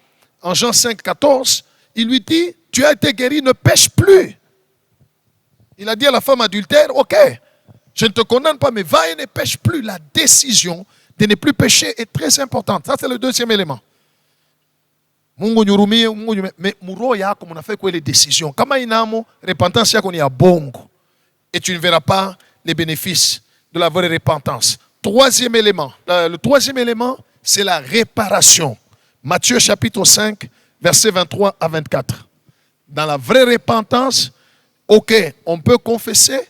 en Jean 5, 14, il lui dit, tu as été guéri, ne pêche plus. Il a dit à la femme adultère, ok, je ne te condamne pas, mais va et ne pêche plus. La décision de ne plus pécher est très importante. Ça, c'est le deuxième élément. Mungu nyurumie, mais muro yako munafai kwa les décisions. Kama inamo, repentance yako ni ya bongo. Et tu ne verras pas les bénéfices de la vraie repentance. Troisième élément. Le troisième élément, c'est la réparation. Matthieu chapitre 5, versets 23 à 24. Dans la vraie repentance, ok, on peut confesser,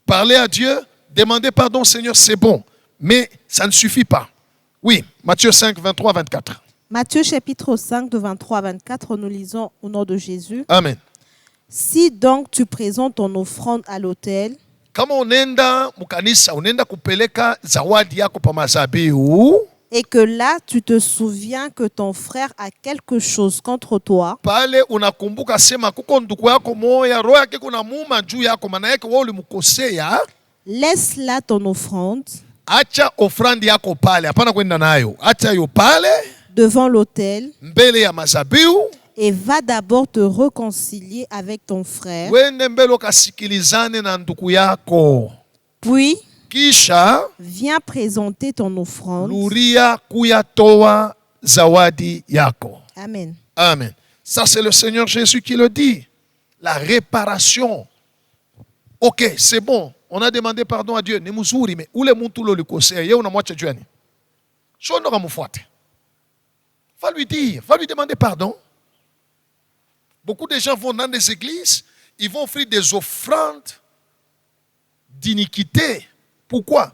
parler à Dieu, demander pardon, Seigneur, c'est bon. Mais ça ne suffit pas. Oui, Matthieu 5, 23 à 24. Matthieu chapitre 5 de 23 à 24, nous lisons au nom de Jésus. Amen. Si donc tu présentes ton offrande à l'autel, kama unaenda mukanisa, unaenda kupeleka zawadi yako pa mazabihu, et que là tu te souviens que ton frère a quelque chose contre toi, pale unakumbuka sema kuko ndugu yako moya roho yake kuna muuma juu yako, maana yake wewe ulimkosea, laisse là ton offrande acha ofrandi yako pale, hapana kwenda nayo, acha yo pale devant l'autel mbele ya mazabihu, et va d'abord te réconcilier avec ton frère. wende mbele ukasikilizane na ndugu yako, Puis kisha viens présenter ton offrande. luria kuyatoa zawadi yako. Amen. Amen. Ça, c'est le Seigneur Jésus qui le dit. La réparation. Ok, c'est bon. On a demandé pardon à Dieu. Ne muzuri, mais ule muntu lo likosea, ye unamwacha juani. Shono kamufuate. Va lui dire, va lui demander pardon. Beaucoup de gens vont dans des églises, ils vont offrir des offrandes d'iniquité. Pourquoi?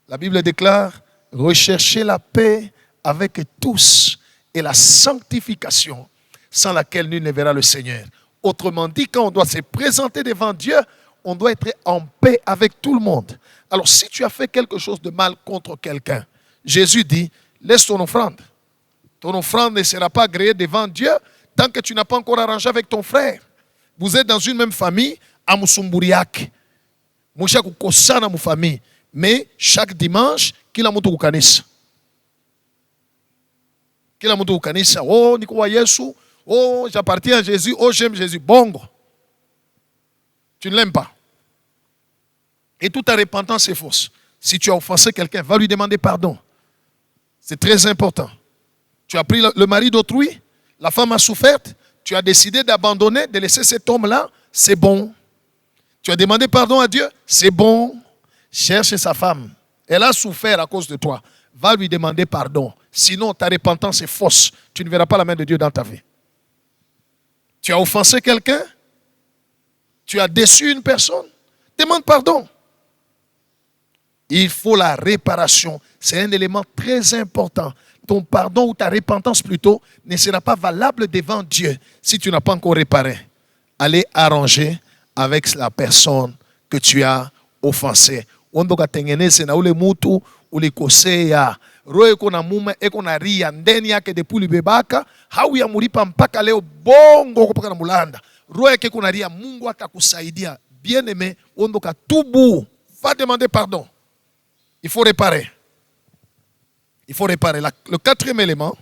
La Bible déclare, recherchez la paix avec tous et la sanctification sans laquelle nul ne verra le Seigneur. Autrement dit, quand on doit se présenter devant Dieu, on doit être en paix avec tout le monde. Alors si tu as fait quelque chose de mal contre quelqu'un, Jésus dit, laisse ton offrande. Ton offrande ne sera pas agréée devant Dieu tant que tu n'as pas encore arrangé avec ton frère. Vous êtes dans une même famille, à Musumburiak. Moucha kukosana mu famille. Mais chaque dimanche, kila mtu kukanisa. Kila mtu kukanisa. Oh, niko wa Yesu. Oh, j'appartiens à Jésus. Oh, j'aime Jésus. Bongo. Tu ne l'aimes pas. Et toute ta repentance est fausse. Si tu as offensé quelqu'un, va lui demander pardon. C'est très important. Tu as pris le mari d'autrui, la femme a souffert, tu as décidé d'abandonner, de laisser cet homme-là, c'est bon. Tu as demandé pardon à Dieu, c'est bon. Cherche sa femme. Elle a souffert à cause de toi. Va lui demander pardon. Sinon, ta repentance est fausse. Tu ne verras pas la main de Dieu dans ta vie. Tu as offensé quelqu'un, tu as déçu une personne, demande pardon. Il faut la réparation. C'est un élément très important. Ton pardon ou ta repentance plutôt ne sera pas valable devant Dieu si tu n'as pas encore réparé. Allez arranger avec la personne que tu as offensée. Ondoka tengeneze na ule mutu ulikosea. Roho iko na mume iko na ria ndani yake depuis libebaka, hau ya mulipa mpaka leo bongo kupaka na mulanda. Roho yake iko na ria, Mungu atakusaidia. Bien-aimé, ondoka tubu, va demander pardon. Il faut réparer. Il faut réparer. Le quatrième élément,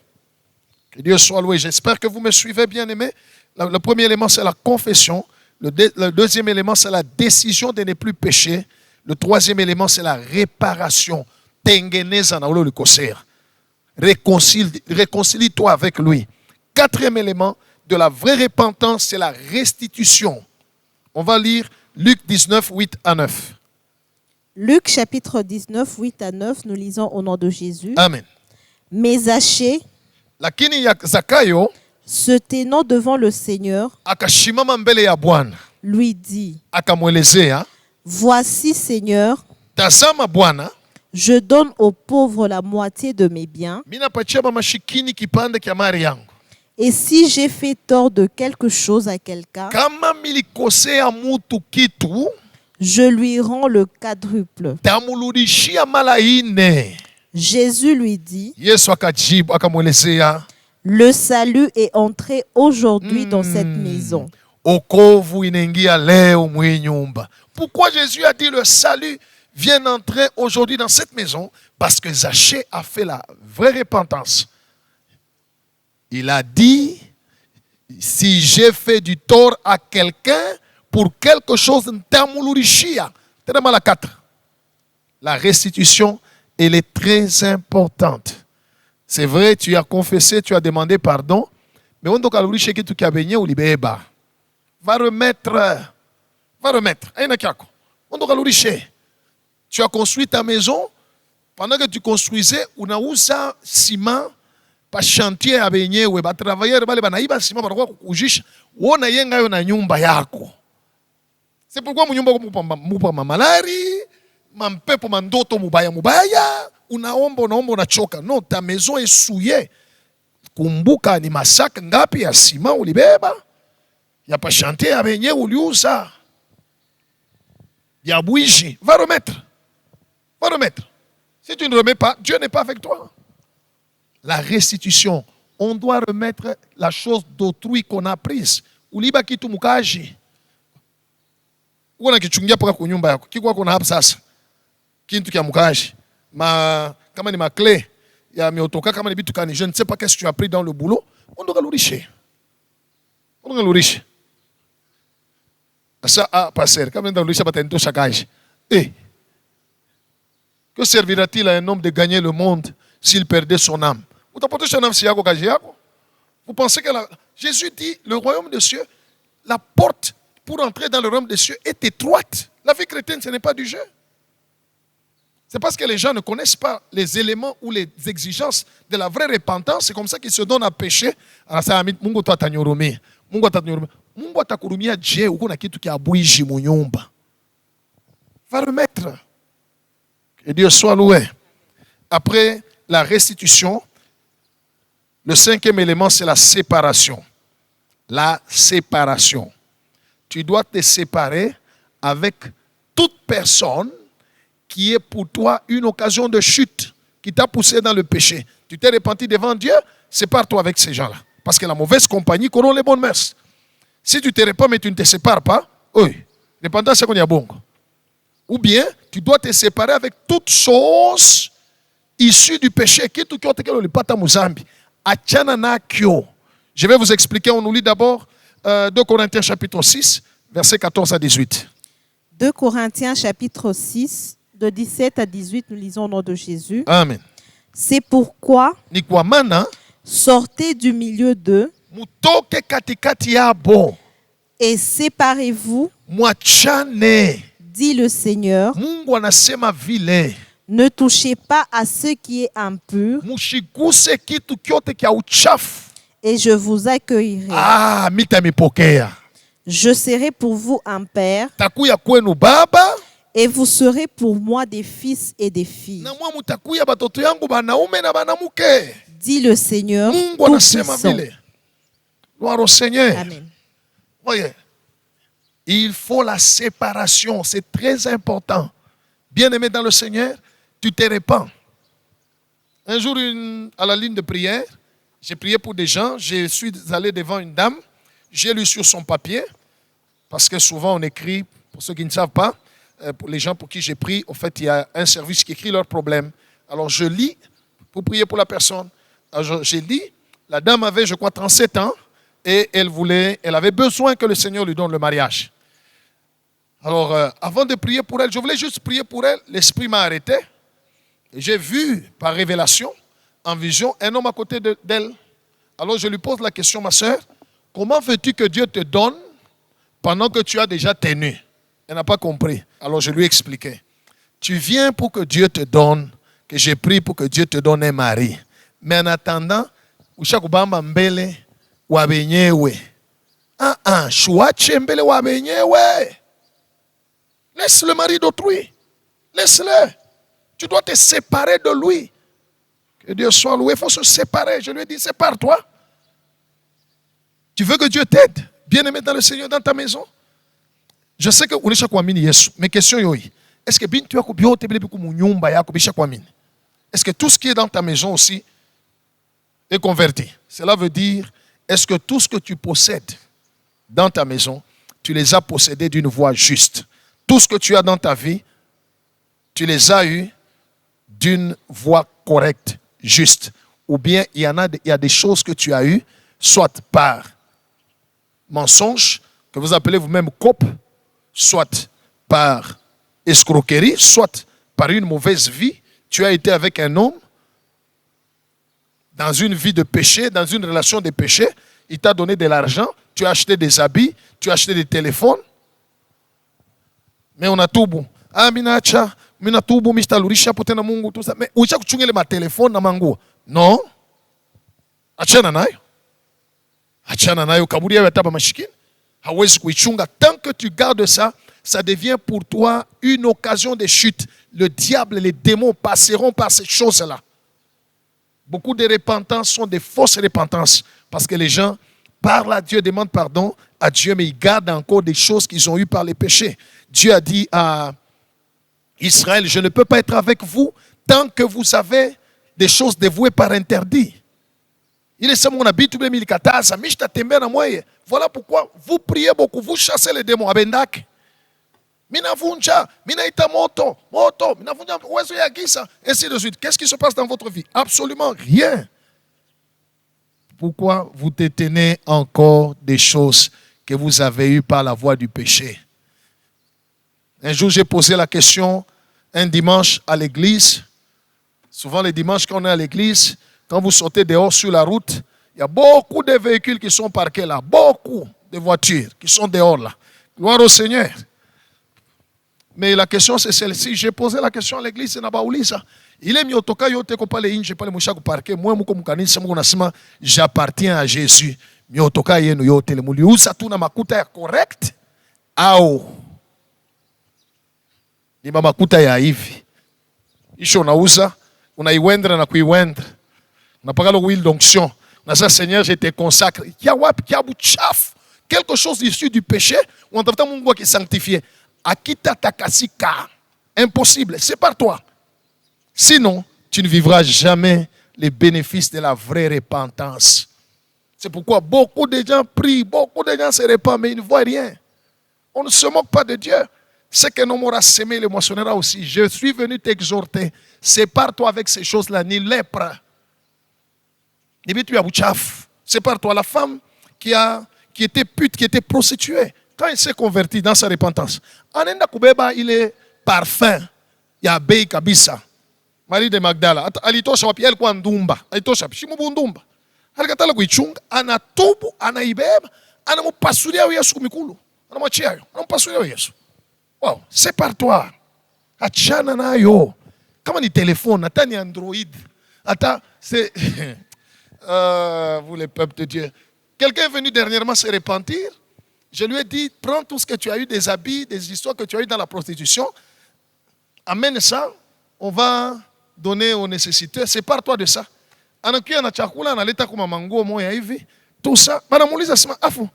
que Dieu soit loué, j'espère que vous me suivez bien aimé. Le premier élément, c'est la confession. Le deuxième élément, c'est la décision de ne plus pécher. Le troisième élément, c'est la réparation. Réconcilie-toi avec lui. Quatrième élément de la vraie repentance, c'est la restitution. On va lire Luc 19, 8 à 9. Luc chapitre 19, 8 à 9, nous lisons au nom de Jésus. Amen. Mais Zachée, Lakini ya Zakayo, se tenant devant le Seigneur, akashimama mbele ya Bwana, lui dit, akamwelezea, voici Seigneur, tazama Bwana, je donne aux pauvres la moitié de mes biens, mina pachia mashikini kipande kya mali yangu. Et si j'ai fait tort de quelque chose à quelqu'un, kama milikosea mutu kitu, je lui rends le quadruple. tamuludishia mara 4. Jésus lui dit, Yesu akajibu akamwelezea, le salut est entré aujourd'hui dans cette maison. okovu inaingia leo mwenye nyumba. Pourquoi Jésus a dit le salut vient entrer aujourd'hui dans cette maison? Parce que Zachée a fait la vraie repentance. Il a dit, si j'ai fait du tort à quelqu'un pour quelque chose, la restitution, elle est très importante. C'est vrai, tu as confessé, tu as demandé pardon, mais on doit va remettre. Tu as construit ta maison, pendant que tu construisais, on a eu ça ciment, pas chantier à baigner, ou pas travailler, ba ciment, par kujisha, on a yenga yo na nyumba yako. C'est pourquoi nyumba mupa mamalari, mampepo mandoto mubaya, unaomba unachoka. Non, ta maison est souillée. Kumbuka ni masaka ngapi ya ciment ulibeba? Ya pas chantier à baigner uliuza. Ya bougie, va remettre. Va remettre. Si tu ne remets pas, Dieu n'est pas avec toi. La restitution, on doit remettre la chose d'autrui qu'on a prise. Uliba kitu mukaji. Uona kichungia paka kunyumba yako. Kiko kuna hapa sasa. Kintu kia mukaji. Kama ni ma clé ya miotoka, kama ni bitu kani, je ne sais pas qu'est-ce que tu as pris dans le boulot, on doit l'ouricher. On doit l'ouricher. Ça, passer, comme dans l'ouricher, batento chakage. Eh. Que servira-t-il à un homme de gagner le monde s'il perdait son âme? Vous pensez que Jésus dit, le royaume des cieux, la porte pour entrer dans le royaume des cieux est étroite. La vie chrétienne, ce n'est pas du jeu. C'est parce que les gens ne connaissent pas les éléments ou les exigences de la vraie repentance. C'est comme ça qu'ils se donnent à pécher. Mungu atakurumia je uko na kitu kia bwiji mu nyumba. Va remettre. Et Dieu soit loué. Après la restitution, le 5e élément, c'est la séparation. La séparation. Tu dois te séparer avec toute personne qui est pour toi une occasion de chute, qui t'a poussé dans le péché. Tu t'es repenti devant Dieu, sépare-toi avec ces gens-là. Parce que la mauvaise compagnie corrompt les bonnes mœurs. Si tu te répands mais tu ne te sépares pas, oui, repentance c'est qu'on y a bon. Ou bien, tu dois te séparer avec toute chose issue du péché. Je vais vous expliquer, on nous lit d'abord 2 Corinthiens chapitre 6, versets 14 à 18. 2 Corinthiens chapitre 6, de 17 à 18, nous lisons au nom de Jésus. Amen. C'est pourquoi, sortez du milieu d'eux et séparez-vous, dit le Seigneur. Ne touchez pas à ce qui est impur et je vous accueillerai. Je serai pour vous un père et vous serez pour moi des fils et des filles, dit le Seigneur Tout-Puissant. Gloire au Seigneur. Amen. Voyez, il faut la séparation, c'est très important. Bien-aimé dans le Seigneur, tu te répands. Un jour, à la ligne de prière, j'ai prié pour des gens, je suis allé devant une dame, j'ai lu sur son papier, parce que souvent on écrit, pour ceux qui ne savent pas, pour les gens pour qui j'ai prié, en fait, il y a un service qui écrit leurs problèmes. Alors je lis pour prier pour la personne. Alors j'ai dit, la dame avait, je crois, 37 ans, et elle avait besoin que le Seigneur lui donne le mariage. Alors, avant de prier pour elle, je voulais juste prier pour elle. L'Esprit m'a arrêté. J'ai vu, par révélation, en vision, un homme à côté d'elle. Alors, je lui pose la question, ma soeur, comment veux-tu que Dieu te donne pendant que tu as déjà tenu? Elle n'a pas compris. Alors, je lui ai expliqué. Tu viens pour que Dieu te donne, que j'ai prié pour que Dieu te donne un mari. Mais en attendant, ushakubamba mbele wabenyewe. Shuache mbele wabenyewe. Laisse le mari d'autrui. Laisse-le. Tu dois te séparer de lui. Que Dieu soit loué. Il faut se séparer. Je lui ai dit, sépare-toi. Tu veux que Dieu t'aide, bien-aimé dans le Seigneur, dans ta maison? Je sais que unisha kuamini Yesu, mais question yoi. Est-ce que bintu yako biote bile biku munyumba yako bisha kuamini? Est-ce que tout ce qui est dans ta maison aussi est converti? Cela veut dire, est-ce que tout ce que tu possèdes dans ta maison, tu les as possédés d'une voie juste? Tout ce que tu as dans ta vie, tu les as eus d'une voie correcte, juste. Ou bien il y a des choses que tu as eues, soit par mensonge, que vous appelez vous-même cope, soit par escroquerie, soit par une mauvaise vie. Tu as été avec un homme dans une vie de péché, dans une relation de péché. Il t'a donné de l'argent, tu as acheté des habits, tu as acheté des téléphones. Mais on a tout bon. Ah, minacha, minatubu, mistalurisha, potena mungu, tout ça. Mais où est-ce que tu as ma téléphone na mango? Non. Achana nayo. Achana nayo, kaburi ya taba mashikini. Hawezi kuichunga. Tant que tu gardes ça, ça devient pour toi une occasion de chute. Le diable et les démons passeront par ces choses-là. Beaucoup de repentances sont des fausses repentances. Parce que les gens parlent à Dieu, demandent pardon à Dieu, mais ils gardent encore des choses qu'ils ont eues par les péchés. Dieu a dit à Israël, je ne peux pas être avec vous tant que vous avez des choses dévouées par interdit. Il est mon habit, voilà pourquoi vous priez beaucoup, vous chassez les démons. Abendak. Minavunja, minaita moto, minavunja, ainsi de suite. Qu'est-ce qui se passe dans votre vie? Absolument rien. Pourquoi vous détenez encore des choses que vous avez eues par la voie du péché? Un jour, j'ai posé la question un dimanche à l'église. Souvent, les dimanches, quand on est à l'église, quand vous sortez dehors sur la route, il y a beaucoup de véhicules qui sont parqués là. Beaucoup de voitures qui sont dehors là. Gloire au Seigneur. Mais la question, c'est celle-ci. J'ai posé la question à l'église, c'est Nabaoulisa. Il est mis au toka yote ko pale inje pale mushaku parke moi muko mukanisa muko nasema j'appartiens à Jésus. Mi otoka yenu yote le muliuza tu na makuta ya correct au ni makuta ya hivi. Isho unauza, unaiwendra na kuiwendra. Unapaka le huile d'onction. Unasema Seigneur, je te consacre. Kia wapi kia buchafu. Quelque chose issu du péché, ou en tant Mungu qui sanctifié. Akita takasika. Impossible, c'est par toi. Sinon, tu ne vivras jamais les bénéfices de la vraie repentance. C'est pourquoi beaucoup de gens prient, beaucoup de gens se répandent, mais ils ne voient rien. On ne se moque pas de Dieu. Ce que l'homme aura semé, le moissonnera aussi. Je suis venu t'exhorter. Sépare-toi avec ces choses-là, ni lèpre. Sépare-toi. La femme qui était pute, qui était prostituée, quand elle s'est convertie dans sa repentance, Anenda Kubeba, il est parfum. Il y a Bei Kabisa. Marie de Magdala. Alitosha wapi alikuwa ndumba. Alitosha shimubu ndumba. Alikatala kuichunga, anatubu, anaibeba, anamupasulia Yesu kumikulu. Anamwachia yo. Anampasulia Yesu. Wow, sépare-toi. Achana nayo. Kama ni téléphone, ata ni Android. Ata c'est vous les peuples de Dieu. Quelqu'un est venu dernièrement se repentir. Je lui ai dit, prends tout ce que tu as eu, des habits, des histoires que tu as eu dans la prostitution. Amène ça. On va donner aux nécessiteux. Sépare-toi de ça. Anakuya na chakula analeta kuma manguo moya hivi. Tout ça. Banamuuliza sema afu.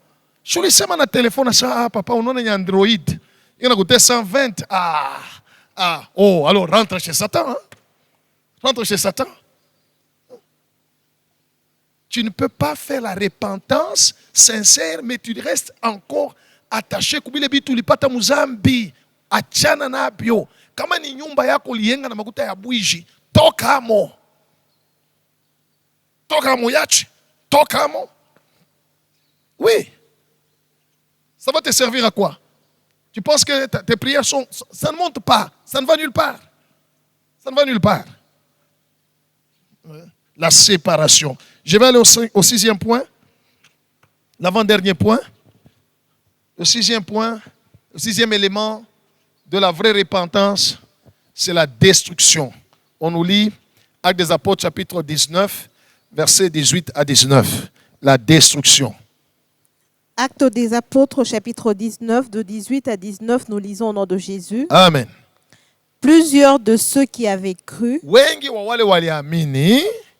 Shulisema na telefone ça papa unaona ni Android. Il a coûté 120. Oh, alors rentre chez Satan. Hein? Rentre chez Satan. Tu ne peux pas faire la repentance sincère, mais tu restes encore attaché. Kubile bitu lipata muzambi. Achana na bio. Kama ni nyumba yako lienga na makuta ya bwiji, toka amo. Toka amo yachi. Toka amo. Oui. Ça va te servir à quoi? Tu penses que tes prières sont... Ça ne monte pas. Ça ne va nulle part. Ça ne va nulle part. La séparation. Je vais aller au 6e point. L'avant-dernier point. Le 6e point. Le 6e élément de la vraie repentance, c'est la destruction. On nous lit Actes des Apôtres chapitre 19, versets 18 à 19. La destruction. Actes des Apôtres chapitre 19, de 18 à 19, nous lisons au nom de Jésus. Amen. Plusieurs de ceux qui avaient cru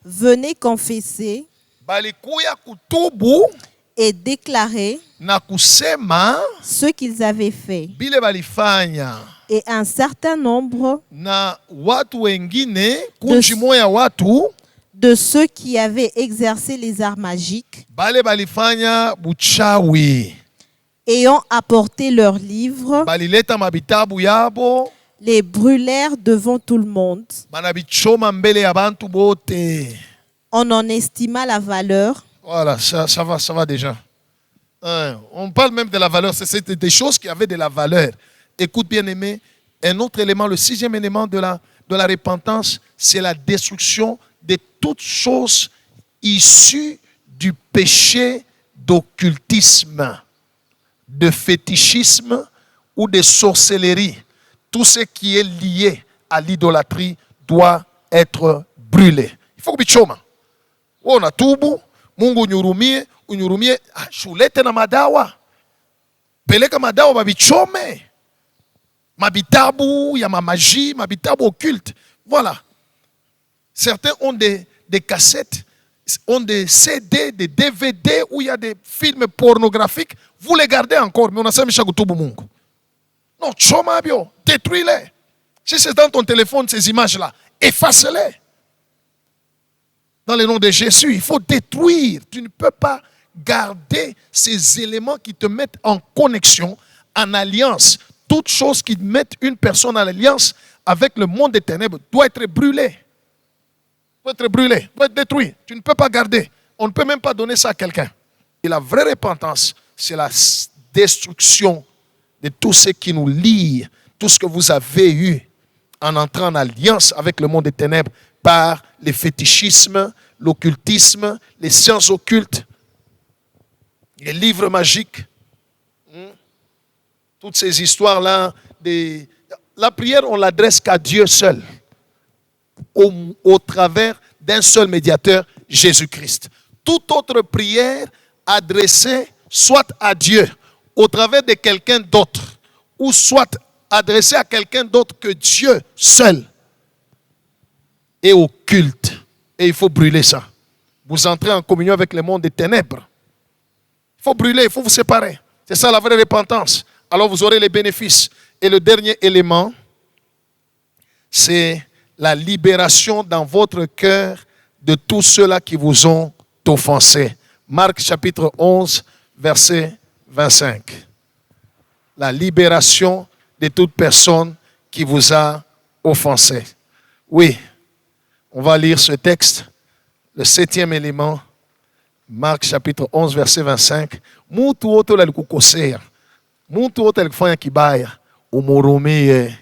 venaient confesser et déclarer ce qu'ils avaient fait. Et un certain nombre de ceux qui avaient exercé les arts magiques, ayant apporté leurs livres, les brûlèrent devant tout le monde. On en estima la valeur. Voilà, ça va déjà. On parle même de la valeur. C'était des choses qui avaient de la valeur. Écoute bien aimé, un autre élément, le 6e élément de la repentance, c'est la destruction de toutes choses issues du péché d'occultisme, de fétichisme ou de sorcellerie. Tout ce qui est lié à l'idolâtrie doit être brûlé. Il faut que bichoma. On a tubu, Mungu unyurumie, shulete na madawa. Peleka madawa babichome. Mabitabu, ya mamagie, mabitabu occulte. Voilà. Certains ont des cassettes, ont des CD, des DVD où il y a des films pornographiques. Vous les gardez encore, mais on a ça Mishagutubu Mungu. Non, choma bio, détruis-les. Si c'est dans ton téléphone, ces images-là, efface-les. Dans le nom de Jésus, il faut détruire. Tu ne peux pas garder ces éléments qui te mettent en connexion, en alliance. Toute chose qui met une personne en alliance avec le monde des ténèbres doit être brûlée. Doit être brûlée, doit être détruit. Tu ne peux pas garder. On ne peut même pas donner ça à quelqu'un. Et la vraie repentance, c'est la destruction de tout ce qui nous lie, tout ce que vous avez eu en entrant en alliance avec le monde des ténèbres par le fétichisme, l'occultisme, les sciences occultes, les livres magiques. Toutes ces histoires-là, la prière, on l'adresse qu'à Dieu seul, au travers d'un seul médiateur, Jésus-Christ. Toute autre prière adressée soit à Dieu, au travers de quelqu'un d'autre, ou soit adressée à quelqu'un d'autre que Dieu seul, est occulte. Et il faut brûler ça. Vous entrez en communion avec le monde des ténèbres. Il faut brûler, il faut vous séparer. C'est ça la vraie repentance. Alors vous aurez les bénéfices. Et le dernier élément, c'est la libération dans votre cœur de tous ceux-là qui vous ont offensé. Marc chapitre 11, verset 25. La libération de toute personne qui vous a offensé. Oui, on va lire ce texte, le 7e élément, Marc chapitre 11, verset 25. Mutu wote alikukosea. Mtu wote alikufanya kibaya, umurumie.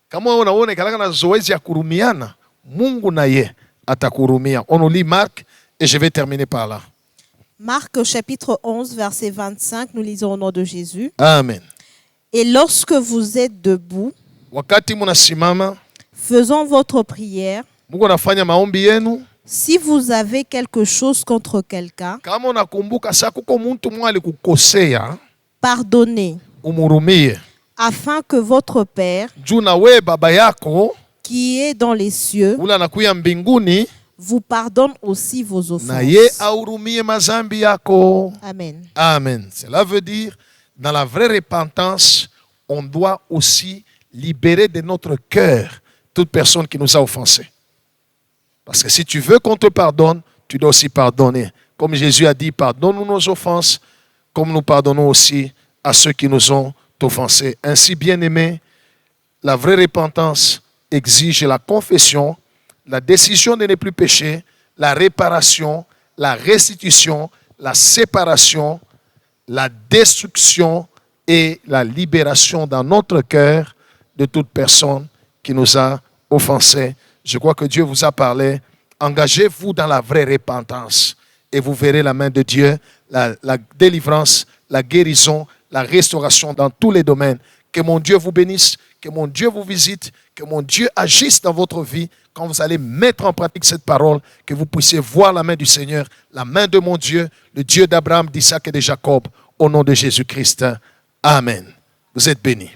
Kama unaona kalaka na zoezi ya kurumiana, Mungu naye atakurumia. On lit Marc et je vais terminer par là. Marc chapitre 11 verset 25, nous lisons au nom de Jésus. Amen. Et lorsque vous êtes debout, wakati munasimama, faisons votre prière. Mungu anafanya maombi yenu. Si vous avez quelque chose contre quelqu'un, kama unakumbuka sasa kuko mtu mmoja alikukosea, pardonnez, umurumie, afin que votre Père, juu na we baba yako qui est dans les cieux, ula anakuya mbinguni, vous pardonne aussi vos offenses. Na ye ahurumie mazambi yako. Amen. Amen. Cela veut dire, dans la vraie repentance, on doit aussi libérer de notre cœur toute personne qui nous a offensés. Parce que si tu veux qu'on te pardonne, tu dois aussi pardonner. Comme Jésus a dit, pardonne-nous nos offenses, comme nous pardonnons aussi à ceux qui nous ont offensés. Ainsi, bien-aimés, la vraie repentance exige la confession, la décision de ne plus pécher, la réparation, la restitution, la séparation, la destruction et la libération dans notre cœur de toute personne qui nous a offensés. Je crois que Dieu vous a parlé. Engagez-vous dans la vraie repentance et vous verrez la main de Dieu, la délivrance, la guérison, la restauration dans tous les domaines. Que mon Dieu vous bénisse, que mon Dieu vous visite, que mon Dieu agisse dans votre vie quand vous allez mettre en pratique cette parole, que vous puissiez voir la main du Seigneur, la main de mon Dieu, le Dieu d'Abraham, d'Isaac et de Jacob, au nom de Jésus-Christ. Amen. Vous êtes bénis.